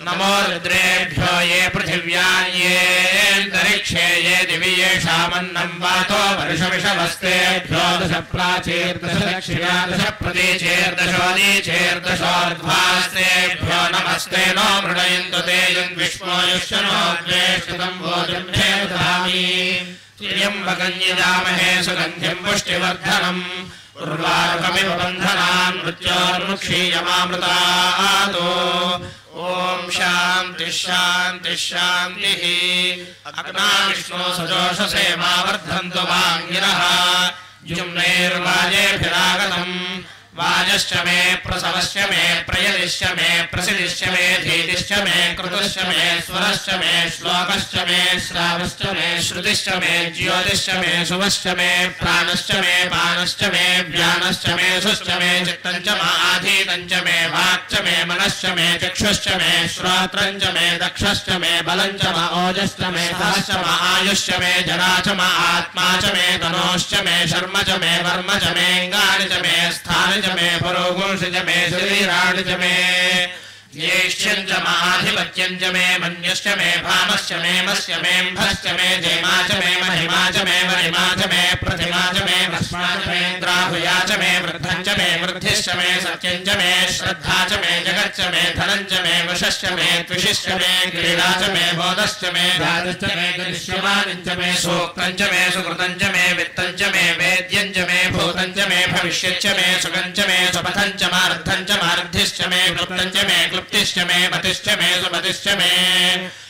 नमो रुद्रेभ्यो ये पृथिव्याम् येऽन्तरिक्षे ये दिवि येषामन्नम् वातो वर्षविषवस्तेभ्यो दश प्राचीर्दश दक्षिणा दश प्रतीचेर्दशोदीचेर्दशोर्ध्वास्तेभ्यो नमस्ते नो मृणयन्तु ते यन्विष्मोयुष्यनो द्वेष्टम् भोजन्धे ददामि त्र्यम्बकम् यजामहे सुगन्धिम् पुष्टिवर्धनम् उर्वारुकमिव बन्धनान् मृत्योर्मुक्षीयमामृतातो ॐ शान्तिः शान्तिः शान्तिः अग्ना विष्णो सजोषसे मा वर्धन्तु वाङ्गिरः जुम्नैर्वाजेभिरागतम् वाजश्च मे प्रसवश्च मे प्रयदिश्च मे प्रसिदिश्च मे धीतिश्च मे कृतश्च मे स्वरश्च मे श्लोकश्च मे श्रावश्च मे श्रुतिश्च मे ज्योतिश्च मे शुभश्च मे प्राणश्च मे पानश्च मे व्यानश्च मे सुश्च मे चित्तञ्च माधीतञ्च मे वाक्च मे मनश्च मे चक्षुश्च मे श्रोत्रञ्च मे दक्षश्च मे बलञ्च मा ओजश्च मे सहश्च मा आयुश्च मे जरा च मा आत्मा च मे तनोश्च मे शर्म च मे वर्म च मेऽङ्गानि च मे स्थानि मे परोगुंसि च मे शरीराणि च मे ज्येष्ठ्यम् च माधिपत्यम् च मे मन्यश्च मे भामश्च मे मस्य मेऽम्भश्च मे जयमा च मे महिमा च मे वरिमा च मे प्रतिमा च मे भस्मा च मे द्राहुया च मे वृद्धम् च मे वृद्धिश्च मे सत्यम् च मे श्रद्धा च मे जगच्च मे धनम् च मे वशश्च मे त्विषिश्च मे क्रीडा च मे बोधश्च मे राजश्च मे दृश्यमानम् च मे सूक्तम् च मे सुकृतम् च मे वित्तम् च मे वेद्यम् च मे भूतम् च मे भविष्यच्च मे सुखम् च मे सुपथम् च मार्धम् च मार्धिश्च मे क्लुप्तम् च मे क्लुप्तिश्च मे मतिश्च मे सुमतिश्च मे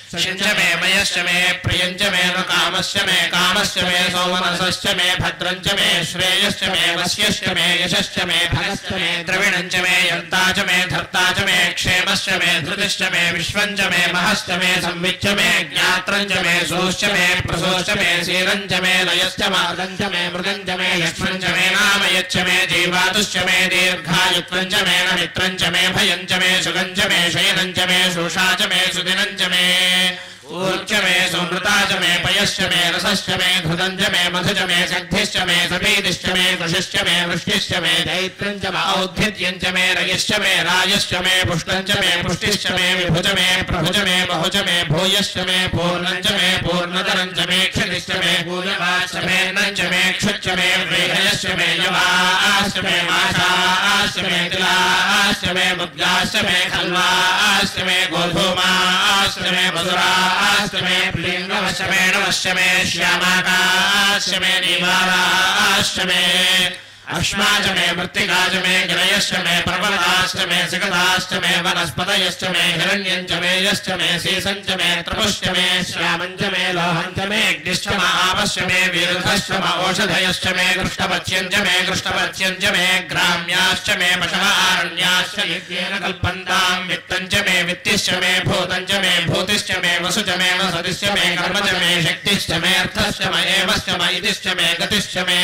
शञ्च मे मयश्च मे प्रियञ्च मे कामश्च मे कामश्च मे सौमनसश्च मे भद्रञ्च मे श्रेयश्च मे वस्यश्च मे यशश्च मे भगश्च मे द्रविणञ्च मे यन्ता च मे धर्ता च मे क्षेमश्च मे धृतिश्च मे विश्वञ्च मे महश्च मे संविच्च मे ज्ञात्रञ्च मे सोश्च मे प्रसोश्च मे शीरञ्च मे लयश्च मार्गञ्च मे मृगञ्च मे यक्ष्मञ्च मे नामयच्च मे जीवातुश्च मे दीर्घायुत्वञ्च मे नमित्रञ्च मे भयञ्च मे सुगञ्च मे शयनञ्च मे शोषा च मे सुदिनञ्च मे ऊर्च मे सुमृता च मे पयश्च मे रसश्च मे घृतञ्च मे मधुच मे सग्धिश्च मे सपीतिश्च मे कृषिश्च मे वृष्टिश्च मे दैत्रञ्च मे औद्भिद्यञ्च मे रयश्च मे राजश्च मे पुष्टञ्च मे पुष्टिश्च मे विभुज मे प्रभुज मे बहुज मे भूयश्च मे पूर्णञ्च मे पूर्णतरञ्च मे क्षतिश्च मे पूर्णवाश्च मे नञ्च मे क्षुच्च मे व्रेहयश्च मे यवाश्च मे माशाश्च मे तिलाश्च मे मुद्गाश्च मे खल्वाश्च मे गोधूमाश्च मे मधुराश्च मे प्लिङ्गवश्च मे नवश्च मे श्यामाकाश्च मे नीवाराश्च मे अश्माच मे मृत्तिकाच मे गिरयश्च मे प्रबलाश्च मे सिकताश्च मे वनस्पतयश्च मे हिरण्यञ्च मे यश्च मे सीसञ्च मे त्रपुश्च मे श्यामञ्च मे लोहञ्च मे अग्निश्च महापश्च मे वीरुधश्च म औषधयश्च मे कृष्णपत्यञ्च मे ग्राम्याश्च मे पशवारण्याश्च यज्ञेन कल्पन्ताम् वित्तञ्च मे वित्तिश्च मे भूतञ्च मे भूतिश्च मे वसुच मे वसतिश्च मे कर्मच मे शक्तिश्च मे अर्थश्च म एवश्च म इतिश्च मे गतिश्च मे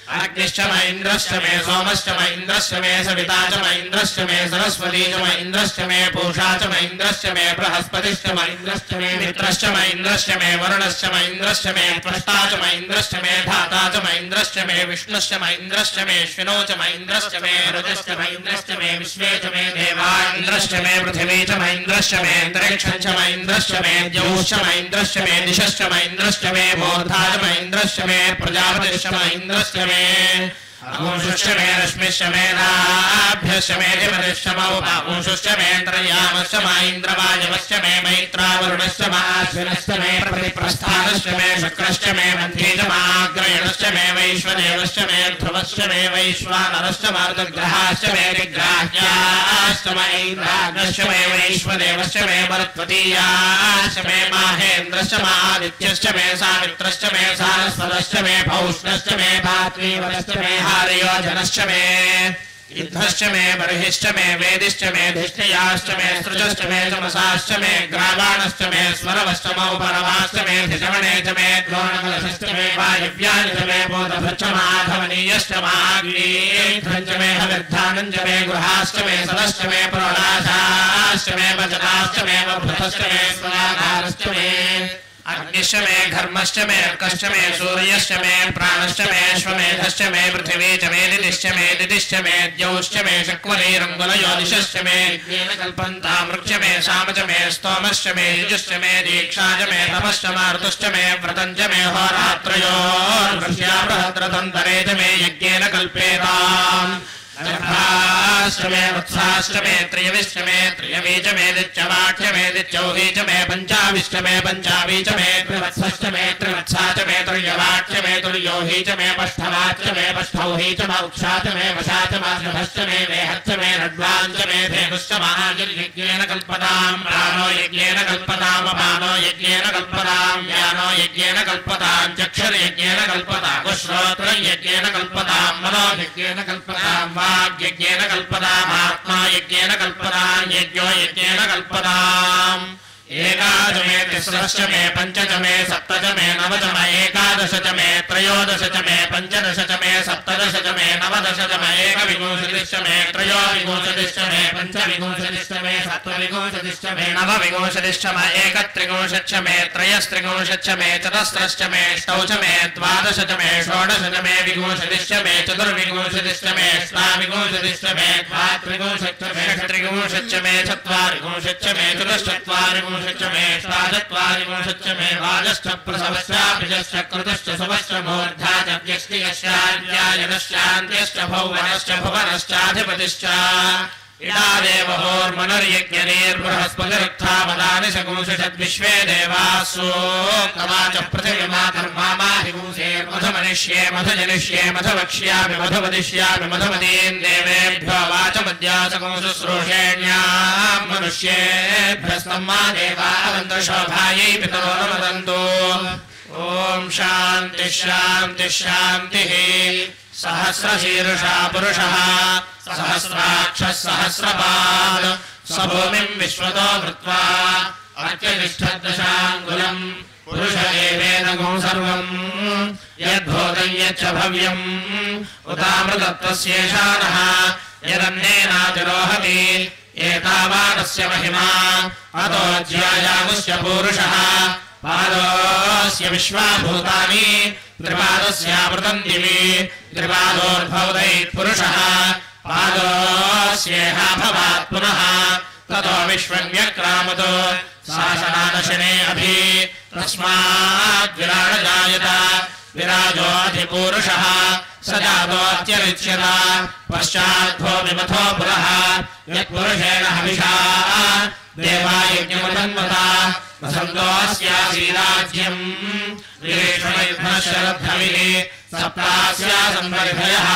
अग्निश्च म इन्द्रश्च मे सोमश्च म इन्द्रश्च मे सविता च म इन्द्रश्च मे सरस्वती च म इन्द्रश्च मे पूषा च म इन्द्रश्च मे बृहस्पतिश्च म इन्द्रश्च मे मित्रश्च म इन्द्रश्च मे वरुणश्च म इन्द्रश्च मे त्वष्टा च म इन्द्रश्च मे धाता च म इन्द्रश्च मे विष्णुश्च म इन्द्रश्च मे अश्विनो च म इन्द्रश्च मे रुद्रश्च म इन्द्रश्च मे विश्वे च मे देवा इन्द्रश्च मे पृथिवी च म इन्द्रश्च मे अन्तरिक्षं च म इन्द्रश्च मे द्यौश्च म इन्द्रश्च मे दिशश्च म इन्द्रश्च मे मूर्धा च म इन्द्रश्च मे प्रजापतिश्च म इन्द्रश्च मे अमुषुश्च मे रश्मिश्च मे नाभ्यश्च मे दिवश्च म उपामुषुश्च मे अन्तर्यामश्च म इन्द्रवायवश्च मे मैत्रावरुणश्च म आश्विनश्च मे प्रतिप्रस्थानश्च मे शुक्रश्च मे मध्ये च माग्रयणश्च मे वैश्वदेवश्च मे ध्रुवश्च मे वैश्वानरश्च मार्गग्रहाश्च मे विग्राह्याश्च म ऐन्द्राग्नश्च मे वैश्वदेवश्च मे मरुत्वतीयाश्च मे माहेन्द्रश्च म आदित्यश्च मे सावित्रश्च मे सारस्वतश्च मे पौष्णश्च मे भात्रीवरश्च मे हार्योजनश्च मे युद्धश्च मे बर्हिश्च मे वेदिश्च मे धिष्ठयाश्च मे सृजश्च मे चमसाश्च मे ग्रावाणश्च मे स्वरवश्च म उपरवाश्च मे धिषवणे च मे द्रोणकलशश्च मे वायव्यानि च मे बोधभश्च माधवनीयश्च माग्नीध्वञ्च मे हविर्धानं च मे गृहाश्च मे सदश्च मे प्रोडाशाश्च मे वचनाश्च मे वभृतश्च मे स्वागारश्च मे अग्निश्च मे घर्मश्च मे अर्कश्च मे सूर्यश्च मे प्राणश्च मे अश्वमेधश्च मे पृथिवी च मे दिदिश्च मे द्यौश्च मे शक्वरैरङ्गुलयोदिशश्च मे यज्ञेन कल्पन्तामृक्ष मे साम च मे स्तोमश्च मे युजुश्च मे दीक्षा च मे तपश्च मारुतश्च मे व्रतं च मे होरात्रयोर्वृष्ट्या बृहद्रतन्तरे च मे यज्ञेन कल्पेताम् अर्धाश्च मे वत्साश्च मे त्रयविश्च मे त्रयवी च मे दिच्चवाक्ष मे दिच्चौही च मे पञ्चाविश्च मे पञ्चावी च मे त्रिवत्सश्च मे त्रिवत्सा च मे तुर्यवाक्ष मे तुर्योही च मे पष्ठवाच्च मे पष्ठौही च मौक्षा च मे वशा च मार्षभश्च मे वेहश्च मे रड्वाञ्च मे धेनुश्च महायज्ञेन कल्पताम् प्राणो यज्ञेन कल्पताम् अपानो यज्ञेन कल्पताम् व्यानो यज्ञेन कल्पताम् चक्षुर्यज्ञेन कल्पताम् श्रोत्रं यज्ञेन कल्पताम् मनो यज्ञेन कल्पताम् यज्ञेन कल्पताम् आत्मा यज्ञेन कल्पताम् यज्ञो यज्ञेन कल्पताम् एकादश मे तिस्रश्च मे पञ्च च मे सप्त च मे नव च मे एकादश च मे त्रयोदश च मे पञ्चदश च मे सप्तदश च मे नवदश च मे एकविंशतिश्च मे त्रयोविंशतिश्च मे पञ्चविंशतिश्च मे सप्तविंशतिश्च मे नवविंशतिश्च मे एकत्रिंशच्च मे त्रयस्त्रिंशच्च मे चतस्रश्च मे अष्टौ च मे द्वादश च मे षोडश च मे विंशतिश्च मे चतुर्विंशतिश्च मे अष्टाविंशतिश्च मे द्वात्रिंशच्च मे षट्त्रिंशच्च मे चत्वारिंशच्च मे चतुश्चत्वारिंशच्च मे अष्टाचत्वारिंशच्च मे वाजश्च प्रसवश्चाभिजश्च कृतश्च सुवश्च मूर्धा च व्यष्टियश्चान्त्यायनश्चान्त्यश्च भौवनश्च भुवनश्चाधिपतिश्च इडादेव होर्मनुर्यज्ञनेर्बृहस्पतिरुत्थावदानि शकुंसषद्विश्वे देवासु कवाच पृथिवीमातर्मामाहिगुंसेर्मधुमनिष्ये मधुजनिष्ये मधुवक्ष्यामि मधुवदिष्यामि मधुमदीन् देवेभ्यो वाचमद्यासकुंसुश्रूषेण्याम् मनुष्येभ्यस्तम्मा देवावन्तशोभायै पितरो नमदन्तु ॐ शान्तिः शान्तिः शान्तिः सहस्रशीर्षा पुरुषः सहस्राक्षः सहस्रपाद स्वभूमिम् विश्वतो कृत्वा अत्यतिष्ठद्दशाङ्गुलम् पुरुष एवेदगुं सर्वम् यद्भूतम् यच्च भव्यम् उतामृतत्वस्येषानः यदन्नेनातिरोहति एतावानस्य महिमा अतो ज्यायामुस्य पूरुषः पादोऽस्य विश्वाभूतानि त्रिपादस्यामृतम् दिवि त्रिपादोर्भवदैः पुरुषः पादोऽस्येह भवात् पुनः ततो विश्वन्यक्रामतो शासनादशने अभि तस्माद्विराड जायत विराजोऽधिपूरुषः स जातोऽत्यरिच्यत पश्चाद्भो विमथो पुरः यत्पुरुषेण हविषा देवायज्ञमतन्वता वसन्तोऽस्यासीराज्यम् वीरेष्वयुद्धशरद्धविः सप्तास्यासंवरिभयः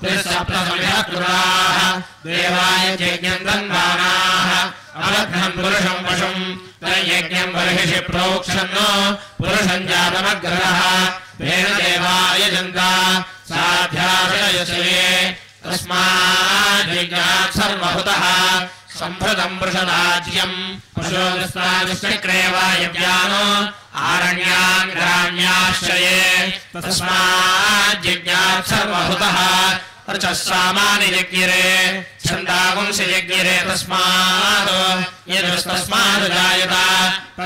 त्रिसप्तसमिधः क्रुराः देवायज्ञम् तन्वानाः अवध्नम् पुरुषम् पशुम् तयज्ञम् बर्हिषि प्रोक्षन् पुरुषम् जातमग्रहः तेन देवायजन्ता साध्यासयस्ये तस्माज्ञात् सर्वहुतः सम्भृतम् वृषदाज्यम् पशोस्ताचक्रे वायव्यानो आरण्यान् ग्राम्याश्रये तस्माज्जिज्ञात् सर्वहुतः ऋचः सामानि यज्ञिरे छन्दागुंसि यज्ञिरे तस्मात् यजस्तस्मात् जायत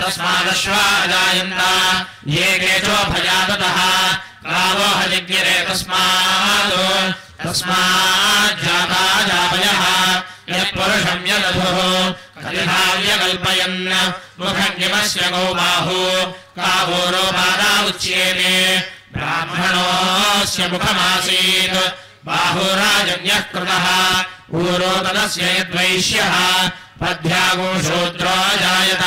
तस्मादश्वा जायन्त ये केचो भयादतः गावो यज्ञिरे तस्मात् तस्माज्जाता जावयः यत्पुरुषं यदधुः कलिहाव्यकल्पयन् मुखङ्गिमस्य गौ बाहु कावोरोपादा उच्येते ब्राह्मणोऽस्य मुखमासीत् बाहुराजन्यः कृतः ऊरो तदस्य यद्वैश्यः पद्भ्यागो शूद्रो जायत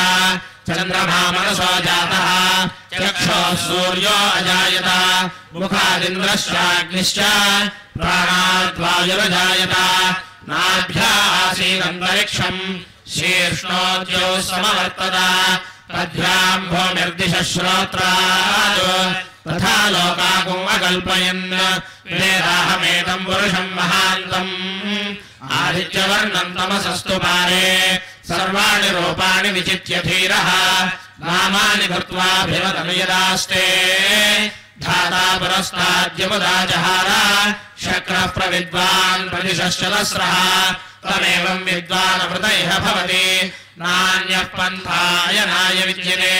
चन्द्रमा मनसो जातः चक्षुः सूर्यो अजायत मुखादिन्द्रश्चाग्निश्च प्राणाद्वायुरजायत नाभ्या आसीदन्तरिक्षम् शीर्ष्णोद्यो समवर्तत तद्भ्याम् भूमिर्दिशः श्रोत्रात् तथा लोकाकुम् अकल्पयन् वेदाहमेतम् पुरुषम् महान्तम् आदित्यवर्णम् तमसस्तु पारे सर्वाणि रूपाणि विचित्य धीरः नामानि कृत्वाभिवदनुयदास्ते धाता पुरस्ताद्यमुदा जहार शक्रः प्रविद्वान् प्रतिशश्चतस्रः तमेवम् विद्वानमृतैः भवति नान्यः पन्थायनाय विद्यते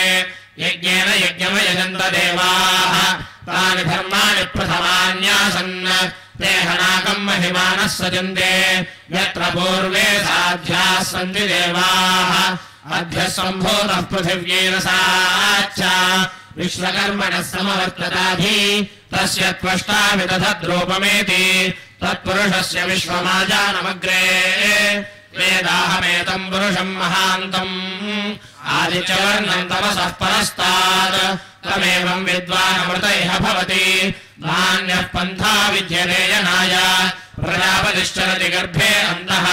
यज्ञेन यज्ञमयजन्त देवाः तानि धर्माणि प्रथमान्यासन् देहनाकम् महिमानः सजन्ते यत्र पूर्वे साध्याः सन्ति देवाः अद्य सम्भूतः पृथिव्यैरसाच्च विश्वकर्मणः समवर्तताधि तस्य त्वष्टा विदधद्रूपमेति तत्पुरुषस्य विश्वमाजानमग्रे वेदाहमेतम् पुरुषम् महान्तम् आदित्यवर्णम् तमसः परस्तात् तमेवम् विद्वानमृतैः भवति नान्यः पन्था विद्यते यनाय प्रजापतिश्चरति गर्भे अन्तः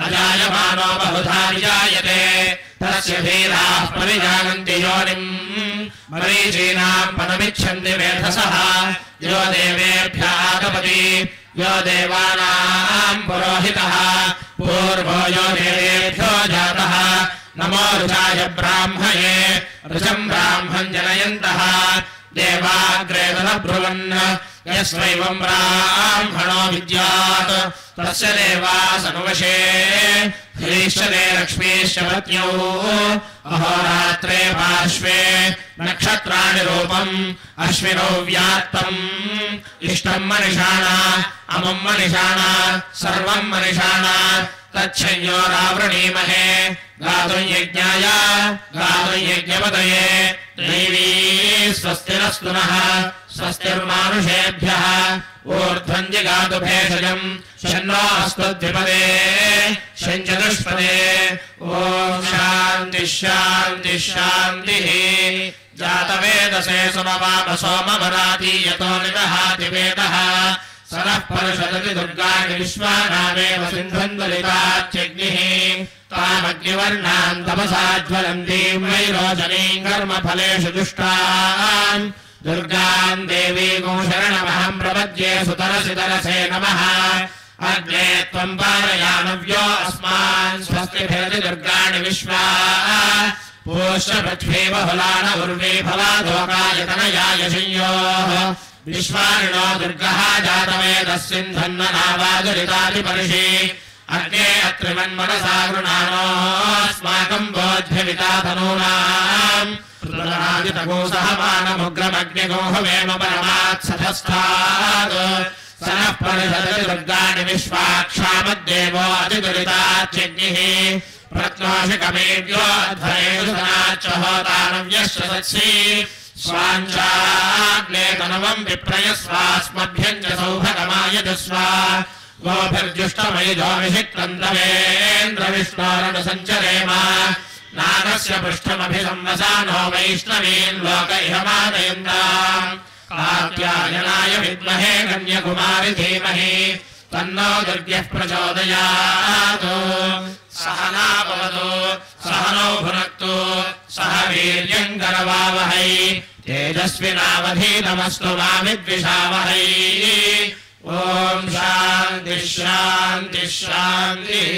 अजायमानो बहुधा विजायते तस्य धीराः परिजानन्ति योनिम् मरीचीनाम् पदमिच्छन्ति मेधसः यो देवेभ्यः आगपति यो देवानाम् पुरोहितः पूर्वो यो देवेभ्यो जातः नमो ऋचाय ब्राह्मये ऋचम् ब्राह्मम् जनयन्तः देवाग्रे तदब्रुवन् यस्वैवम् ब्राह्मणो विद्यात् तस्य देवासनुवशे ह्रीश्वरे लक्ष्मीश्च पत्न्यौ अहोरात्रे पार्श्वे नक्षत्राणि रूपम् अश्विनौ व्यात्तम् इष्टम् मनिषाणा अमुम् मनिषाणा सर्वम् मनिषाणा तच्छयोरावृणीमहे गातुम् यज्ञाय गातुम् यज्ञपतये दैवी स्वस्तिरस्तु नः स्वस्तिर्मानुषेभ्यः ऊर्ध्वम् जिगातु भेषजम् शन्नो अस्तुद्विपदे शञ्चतुष्पदे ॐ शान्तिः शान्तिः शान्तिः जातवेदसे सुमवाम सोमवरातीयतो निदहाति वेदः सरः परिषदति दुर्गाणि विश्वानामेव सिन्धुन्दलिताच्यग्निः तामग्निवर्णाम् तपसा ज्वलन्तीम् वैरोचनीम् कर्मफलेषु दुष्टाम् दुर्गाम् देवीम् शरणमहम् प्रपद्ये सुतरसि तरसे नमः अग्ने त्वम् पारयानव्यो अस्मान् स्वस्तिभिरति दुर्गाणि विश्वा पूष्य पृथ्वी बहुलान उर्वी भवादोकायतनयाय संयोः विश्वारिणो दुर्गः जातवेदः सिन्धन्वनावादुरितादिपर्षि अग्ने अत्रिमन्मनसा गृणानोऽस्माकम् बोध्यविता तनूनाम् सहमानमुग्रमग्निगोहवेम परमात्सधस्थात् सनः परिषदति दुर्गाणि विश्वाक्षामद्देवो अतिदुरिताच्यग्निः प्रत्नोषिकमेभ्यो अध्वरेषु होतानव्यश्च सत्सि स्वाञ्चाग्ने तनवम् विप्रयस्वास्मभ्यम् च सौभगमायजस्व गोभिर्जुष्टमयिजोभिषिक्तन्तवेन्द्रविष्णोरनुसञ्चरेम नागस्य पृष्ठमभिसंवसानो वैष्णवीन् लोक इह मादयन्ताम् कात्यायनाय विद्महे कन्याकुमारि धीमहि तन्नो दुर्गः प्रचोदयात् सहना भवतु सहनौ भुनक्तु सह वीर्यम् करवावहै तेजस्विनावधीतमस्तु मा विद्विषावहै ॐ शान्तिः शान्तिः शान्तिः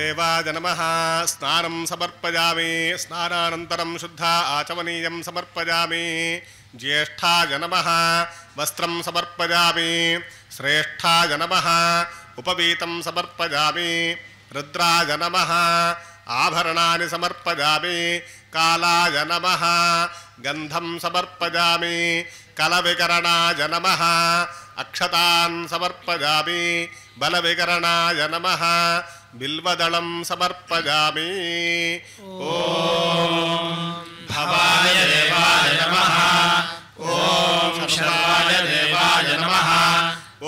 దేవాయ నమః స్నానం సమర్పయామి స్నానానంతరం శుద్ధ ఆచమనీయం సమర్పయామి జ్యేష్ఠాయ నమః వస్త్రం సమర్పయామి శ్రేష్ఠాయ నమః ఉపవీతం సమర్పయామి రుద్రాయ నమః ఆభరణాని సమర్పయామి కాలాయ నమః గంధం సమర్పయామి కలవికరణాయ నమః అక్షతాన్ సమర్పయామి బలవికరణాయ నమః బిల్వదళం సమర్పయామి ఓం భవాయ దేవాయ నమః ఓం శర్వాయ దేవాయ నమః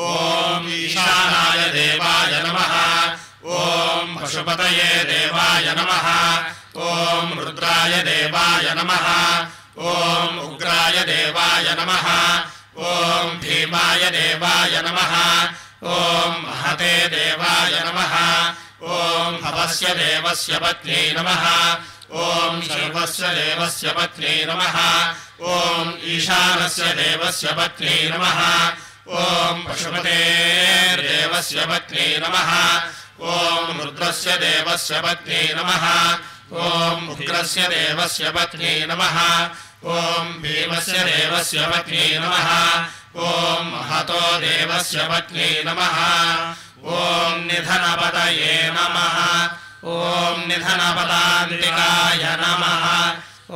ఓం ఈశానాయ దేవాయ నమః ఓం పశుపతయే దేవాయ నమః ఓం రుద్రాయ దేవాయ నమః ఓం ఉగ్రాయ దేవాయ నమః ఓం భీమాయ దేవాయ నమః ఓం మహతే దేవాయ నమః ఓం భవస్య దేవస్య పత్న్యై నమః ఓం సర్వస్య దేవస్య పత్న్యై నమః ఓం ఈశానస్య దేవస్య పత్న్యై నమః ఓం పశుపతేర్దేవస్య పత్న్యై నమః ఓం రుద్రస్య దేవస్య పత్న్యై నమః ఓం ఉగ్రస్య దేవస్య పత్న్యై నమః ఓం భీమస్య దేవస్య పత్న్యై నమః ఓం మహతో దేవస్య పత్న్యై నమః ఓం నిధనపతయే నమః ఓం నిధనపదాంతికాయ నమః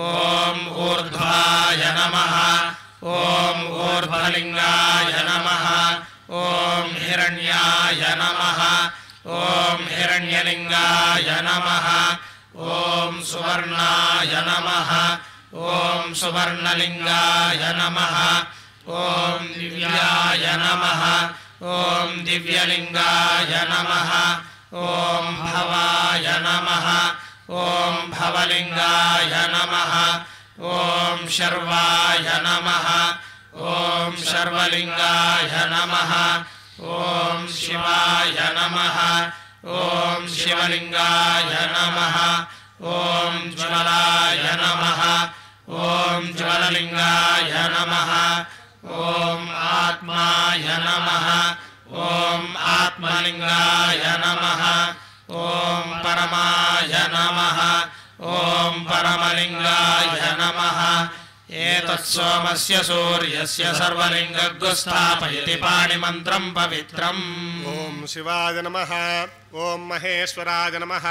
ఓం ఊర్ధ్వాయ నమః ఓం ఊర్ధ్వలింగాయ నమః ఓం హిరణ్యాయ నమః ఓం హిరణ్యలింగాయ నమః ఓం సువర్ణాయ నమః ఓం సువర్ణలింగాయ నమః ఓం దివ్యాయ నమః ఓం దివ్యలింగాయ నమః ఓం భవాయ నమః ఓం భవలింగాయ నమః ఓం శర్వాయ నమః ఓం శర్వలింగాయ నమః ఓం శివాయ నమః ఓం శివలింగాయ నమః ఓం జ్వలాయ నమః ఓం జ్వలలింగాయ నమః ఓం ఆత్మాయ నమః ఓం ఆత్మలింగాయ నమః ఓం పరమాయ నమః ఓం పరమలింగాయ నమః ఏతత్సోమస్య సూర్యస్య సర్వలింగస్థాపయతి పాణిమంత్రం పవిత్రం ఓం శివాయ నమః ఓం మహేశ్వరాయ నమః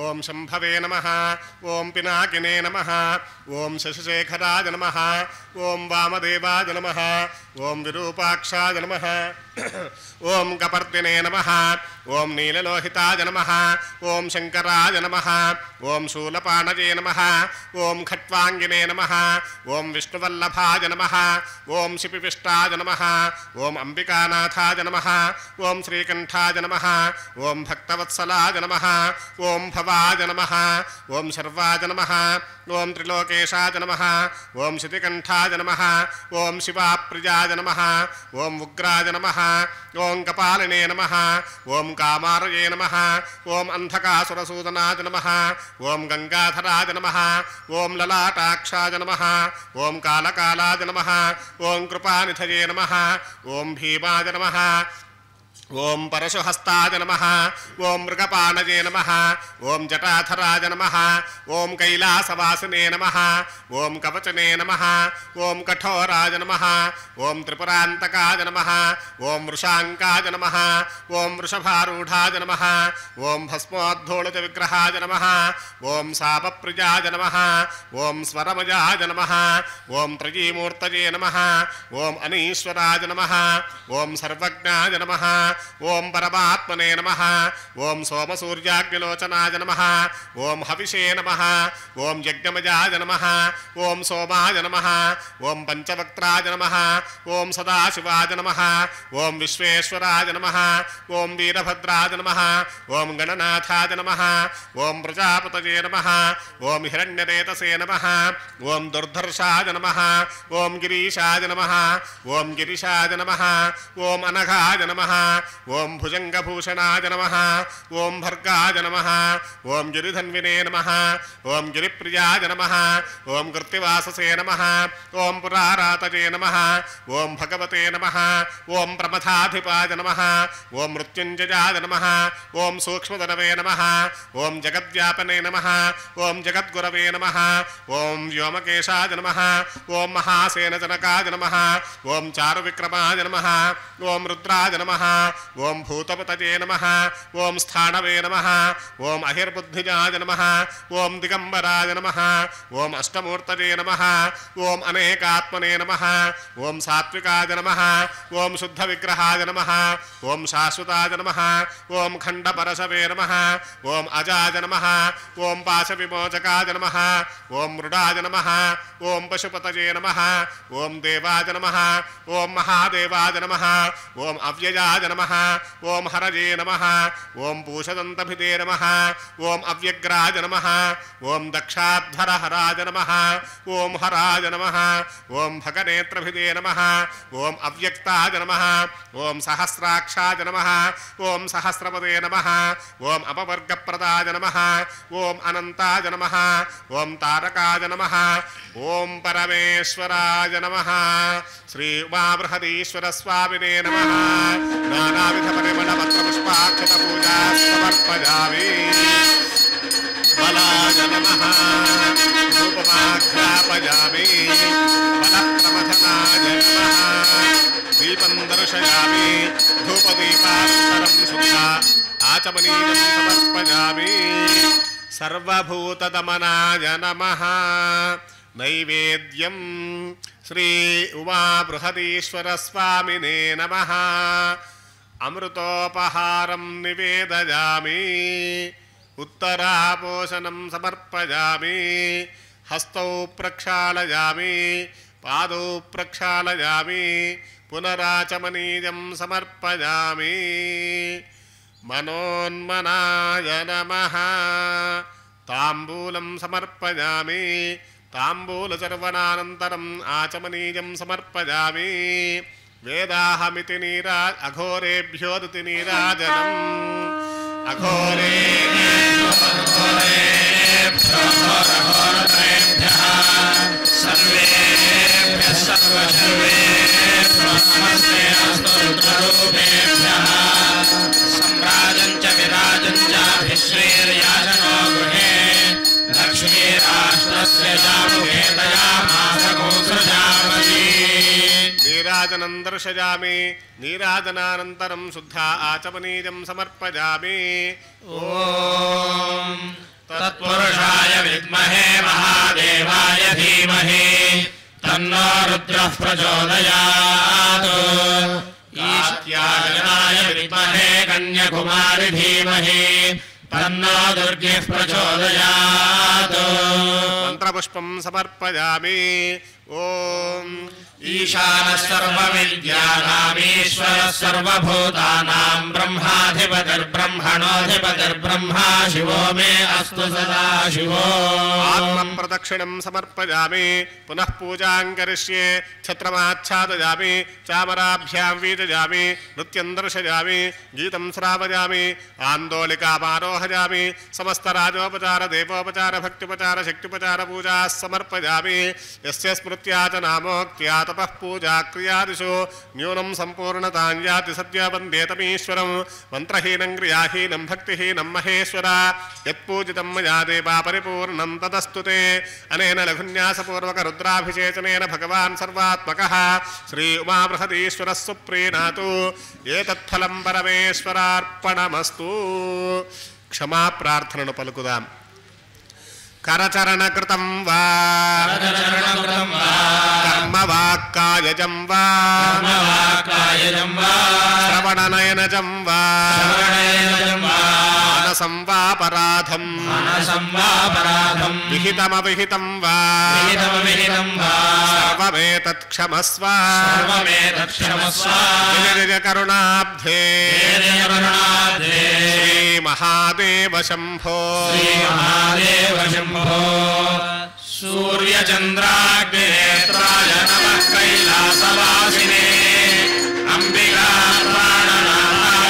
ఓం శంభవే నమః ఓం పినాకినే నమః ఓం శశిశేఖరాయ నమః ఓం వామదేవాయ నమః ఓం విరూపాక్షాయ నమః ఓం కపర్దినే నమః ఓం నీలలోహితాయ నమః ఓం శంకరాయ నమః ఓం శూలపాణజే నమః ఓం ఖట్వాంగినే నమః ఓం విష్ణువల్లభాయ నమః ఓం శిపివిష్టాయ నమః ఓం అంబికానాథాయ నమః ఓం శ్రీకంఠాయ నమః ఓం భక్తవత్సలాయ నమః ఓం భవాయ నమః ఓం శర్వాయ నమః ఓం త్రిలోకేశాయ నమః ఓం శితికంఠాయ నమః ఓం శివాప్రియాయ నమః ఓం ఉగ్రాయ నమః ఓం కపాలినే నమః ఓం కామారయే నమః ఓం అంధకాసురసూదనాయ నమః ఓం గంగాధరాయ నమః ఓం లలాటాక్షాయ నమః ఓం కాలకాలాయ నమః ఓం కృపానిధయే నమః ఓం భీమాయ నమః ఓం పరశుహస్తాయ నమః ఓం మృగపాణజే నమః ఓం జటాధరాయ నమః ఓం కైలాసవాసినే నమః ఓం కవచనే నమః ఓం కఠోరాయ నమః ఓం త్రిపురాంతకాయ నమః ఓం వృషాంకాయ నమః ఓం వృషభారూఢాయ నమః ఓం భస్మోద్ధూళిత విగ్రహాయ నమః ఓం శాపప్రియాయ నమః ఓం స్వరమయాయ నమః ఓం త్రయీమూర్తయే నమః ఓం అనీశ్వరాయ నమః ఓం సర్వజ్ఞాయ నమః ఓం పరమాత్మనే నమః ఓం సోమసూర్యాగ్నిలోచనాయ నమః ఓం హవిషే నమః ఓం యజ్ఞమయాయ నమః ఓం సోమాయ నమః ఓం పంచవక్త్రాయ నమః ఓం సదాశివాయ నమః ఓం విశ్వేశ్వరాయ నమః ఓం వీరభద్రాయ నమః ఓం గణనాథాయ నమః ఓం ప్రజాపతయే నమః ఓం హిరణ్యరేతసే నమః ఓం దుర్ధర్షాయ నమః ఓం గిరీశాయ నమః ఓం గిరిశాయ నమః ఓం అనఘాయ నమః ఓం భుజంగభూషణాయ నమః ఓం భర్గాయ నమః ఓం గిరిధన్వినే నమః ఓం గిరిప్రియాయ నమః ఓం కృత్తివాససే నమః ఓం పురారాతజే నమః ఓం భగవతే నమః ఓం ప్రమథాధిపాయ నమః ఓం మృత్యుంజయాయ నమః ఓం సూక్ష్మధనవే నమః ఓం జగద్వ్యాపనే నమః ఓం జగద్గురవే నమః ఓం వ్యోమకేశాయ నమః ఓం మహాసేనజనకాయ నమః ఓం చారువిక్రమాయ నమః ఓం రుద్రాయ నమః ఓం భూతపతయే నమః ఓం స్థాణవే నమః ఓం అహిర్బుద్ధిజాయ నమః ఓం దిగంబరాయ నమః ఓం అష్టమూర్తయే నమః ఓం అనేకాత్మనే నమః ఓం సాత్వికాయ నమః ఓం శుద్ధ విగ్రహాయ నమః ఓం శాశ్వతాయ నమః ఓం ఖండపరశవే నమః ఓం అజాయ నమః ఓం పాశవిమోచకాయ నమః ఓం మృడాయ నమః ఓం పశుపతయే నమః ఓం దేవాయ నమః ఓం మహాదేవాయ నమః ఓం అవ్యయాయ నమః ఓం హరయే నమః ఓం పూషదంతభిదే నమః ఓం అవ్యగ్రాయ నమః ఓం దక్షాధ్వరహరాయ నమః ఓం హరాయ నమః ఓం భగనేత్రభిదే నమః ఓం అవ్యక్తాయ నమః ఓం సహస్రాక్షాయ నమః ఓం సహస్రపదే నమః ఓం అపవర్గప్రదాయ నమః ఓం అనంతాయ నమః ఓం తారకాయ నమః ఓం పరమేశ్వరాయ నమః శ్రీ ఉమాబృహదీశ్వర స్వామినే నమః నానావిధ పరిమళ పత్రపుష్పాక్షత పూజా సమర్పయామి బలాయ నమః ధూపమాఘ్రాపయామి బలప్రమథనాయ నమః దీపం దర్శయామి ధూపదీపానంతరం శుద్ధ ఆచమనీయం సమర్పయామి సర్వభూతదమనాయ నమః నైవేద్యం శ్రీ ఉమాబృహదీశ్వర స్వామినే నమః అమృతోపహారం నివేదయామి ఉత్తరాపోషణం సమర్పయామి హస్తౌ ప్రక్షాళయామి పాదౌ ప్రక్షాళయామి పునరాచమనీయం సమర్పయామి మనోన్మనాయ నమః తాంబూలం సమర్పయామి తాంబూలచర్వణానంతరం ఆచమనీయం సమర్పయామి వేదాహమితి అఘోరేభ్యోదితి నీరాజనం అఘోరేభ్యోరేభ్యోరేభ్యః సర్వేభ్యః సర్వసర్వేభ్యో నమస్తే అస్తు రుద్రరూపేభ్యః సంరాజం చ విరాజం చ విశ్వేర్యాజనో గృహే లక్ష్మీరాష్ట్రస్య జాముఖే దయామాసకో సృజామసి నీరాజనం దర్శయామి నీరాజనానంతరం శుద్ధ ఆచమనీయం సమర్పయామి ఓం తత్పురుషాయ విద్మహే మహాదేవాయ ధీమహి తన్నో రుద్రః ప్రచోదయాత్ ఈశాన్యాయ విద్మహే కన్యాకుమారి ధీమహి తన్నో దుర్గే ప్రచోదయాత్ మంత్రపుష్పం సమర్పయామి ఓం ఈశానः సర్వవిద్యానామీశ్వరः సర్వభూతానాం బ్రహ్మాధిపతిర్బ్రహ్మణోధిపతిర్బ్రహ్మా శివో మే అస్తు సదా శివో ఆత్మప్రదక్షిణం సమర్పయామి పునః పూజాం కరిష్యే ఛత్రమాచ్ఛాదయామి చామరాభ్యాం వీజయామి నృత్యం దర్శయామి గీతం శ్రావయామి ఆందోళికామారోహయామి సమస్తరాజోపచార దేవోపచార భక్త్యుపచార శక్త్యుపచార పూజా సమర్పయామి యస్య స్మృత్యా చ నామోక్త్యా తపః పూజా క్రియాదిషు న్యూనం సంపూర్ణతాం యాతి సద్య వందేతమీశ్వరం మంత్రహీనం క్రియాహీనం భక్తిహీనం మహేశ్వర యత్పూజితం మయా దేవా పరిపూర్ణం తదస్తు తే అనేన లఘున్యాసపూర్వక రుద్రాభిషేచనేన భగవాన్ సర్వాత్మకః శ్రీ ఉమాబృహదీశ్వరः సుప్రీణాతు ఏతత్ఫలం పరమేశ్వరార్పణమస్తు. క్షమా ప్రార్థనను పలుకుదాం. కరచరణకృతం వా కర్మవాక్కాయజం వా శ్రవణనయనజం వా మనసం వాపరాధం విహితమవిహితం వా సర్వమేతత్క్షమస్వ కరుణాబ్ధే శ్రీ మహాదేవ శంభో సూర్యచంద్రాగ్నినేత్రాయ నమః కైలాసవాసినే అంబికా ప్రాణనాథాయ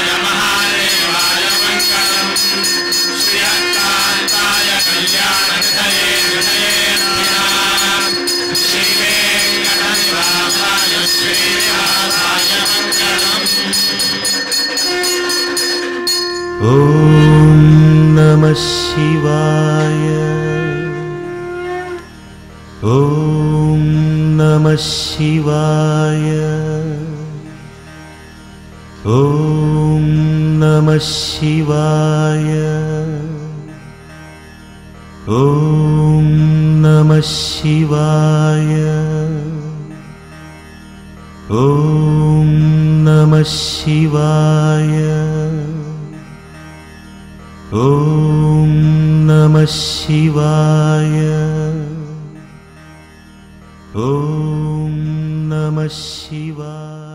शिवाय ॐ नमः शिवाय ॐ नमः शिवाय ॐ नमः शिवाय ॐ नमः शिवाय ॐ नमः शिवाय ॐ नमः शिवाय।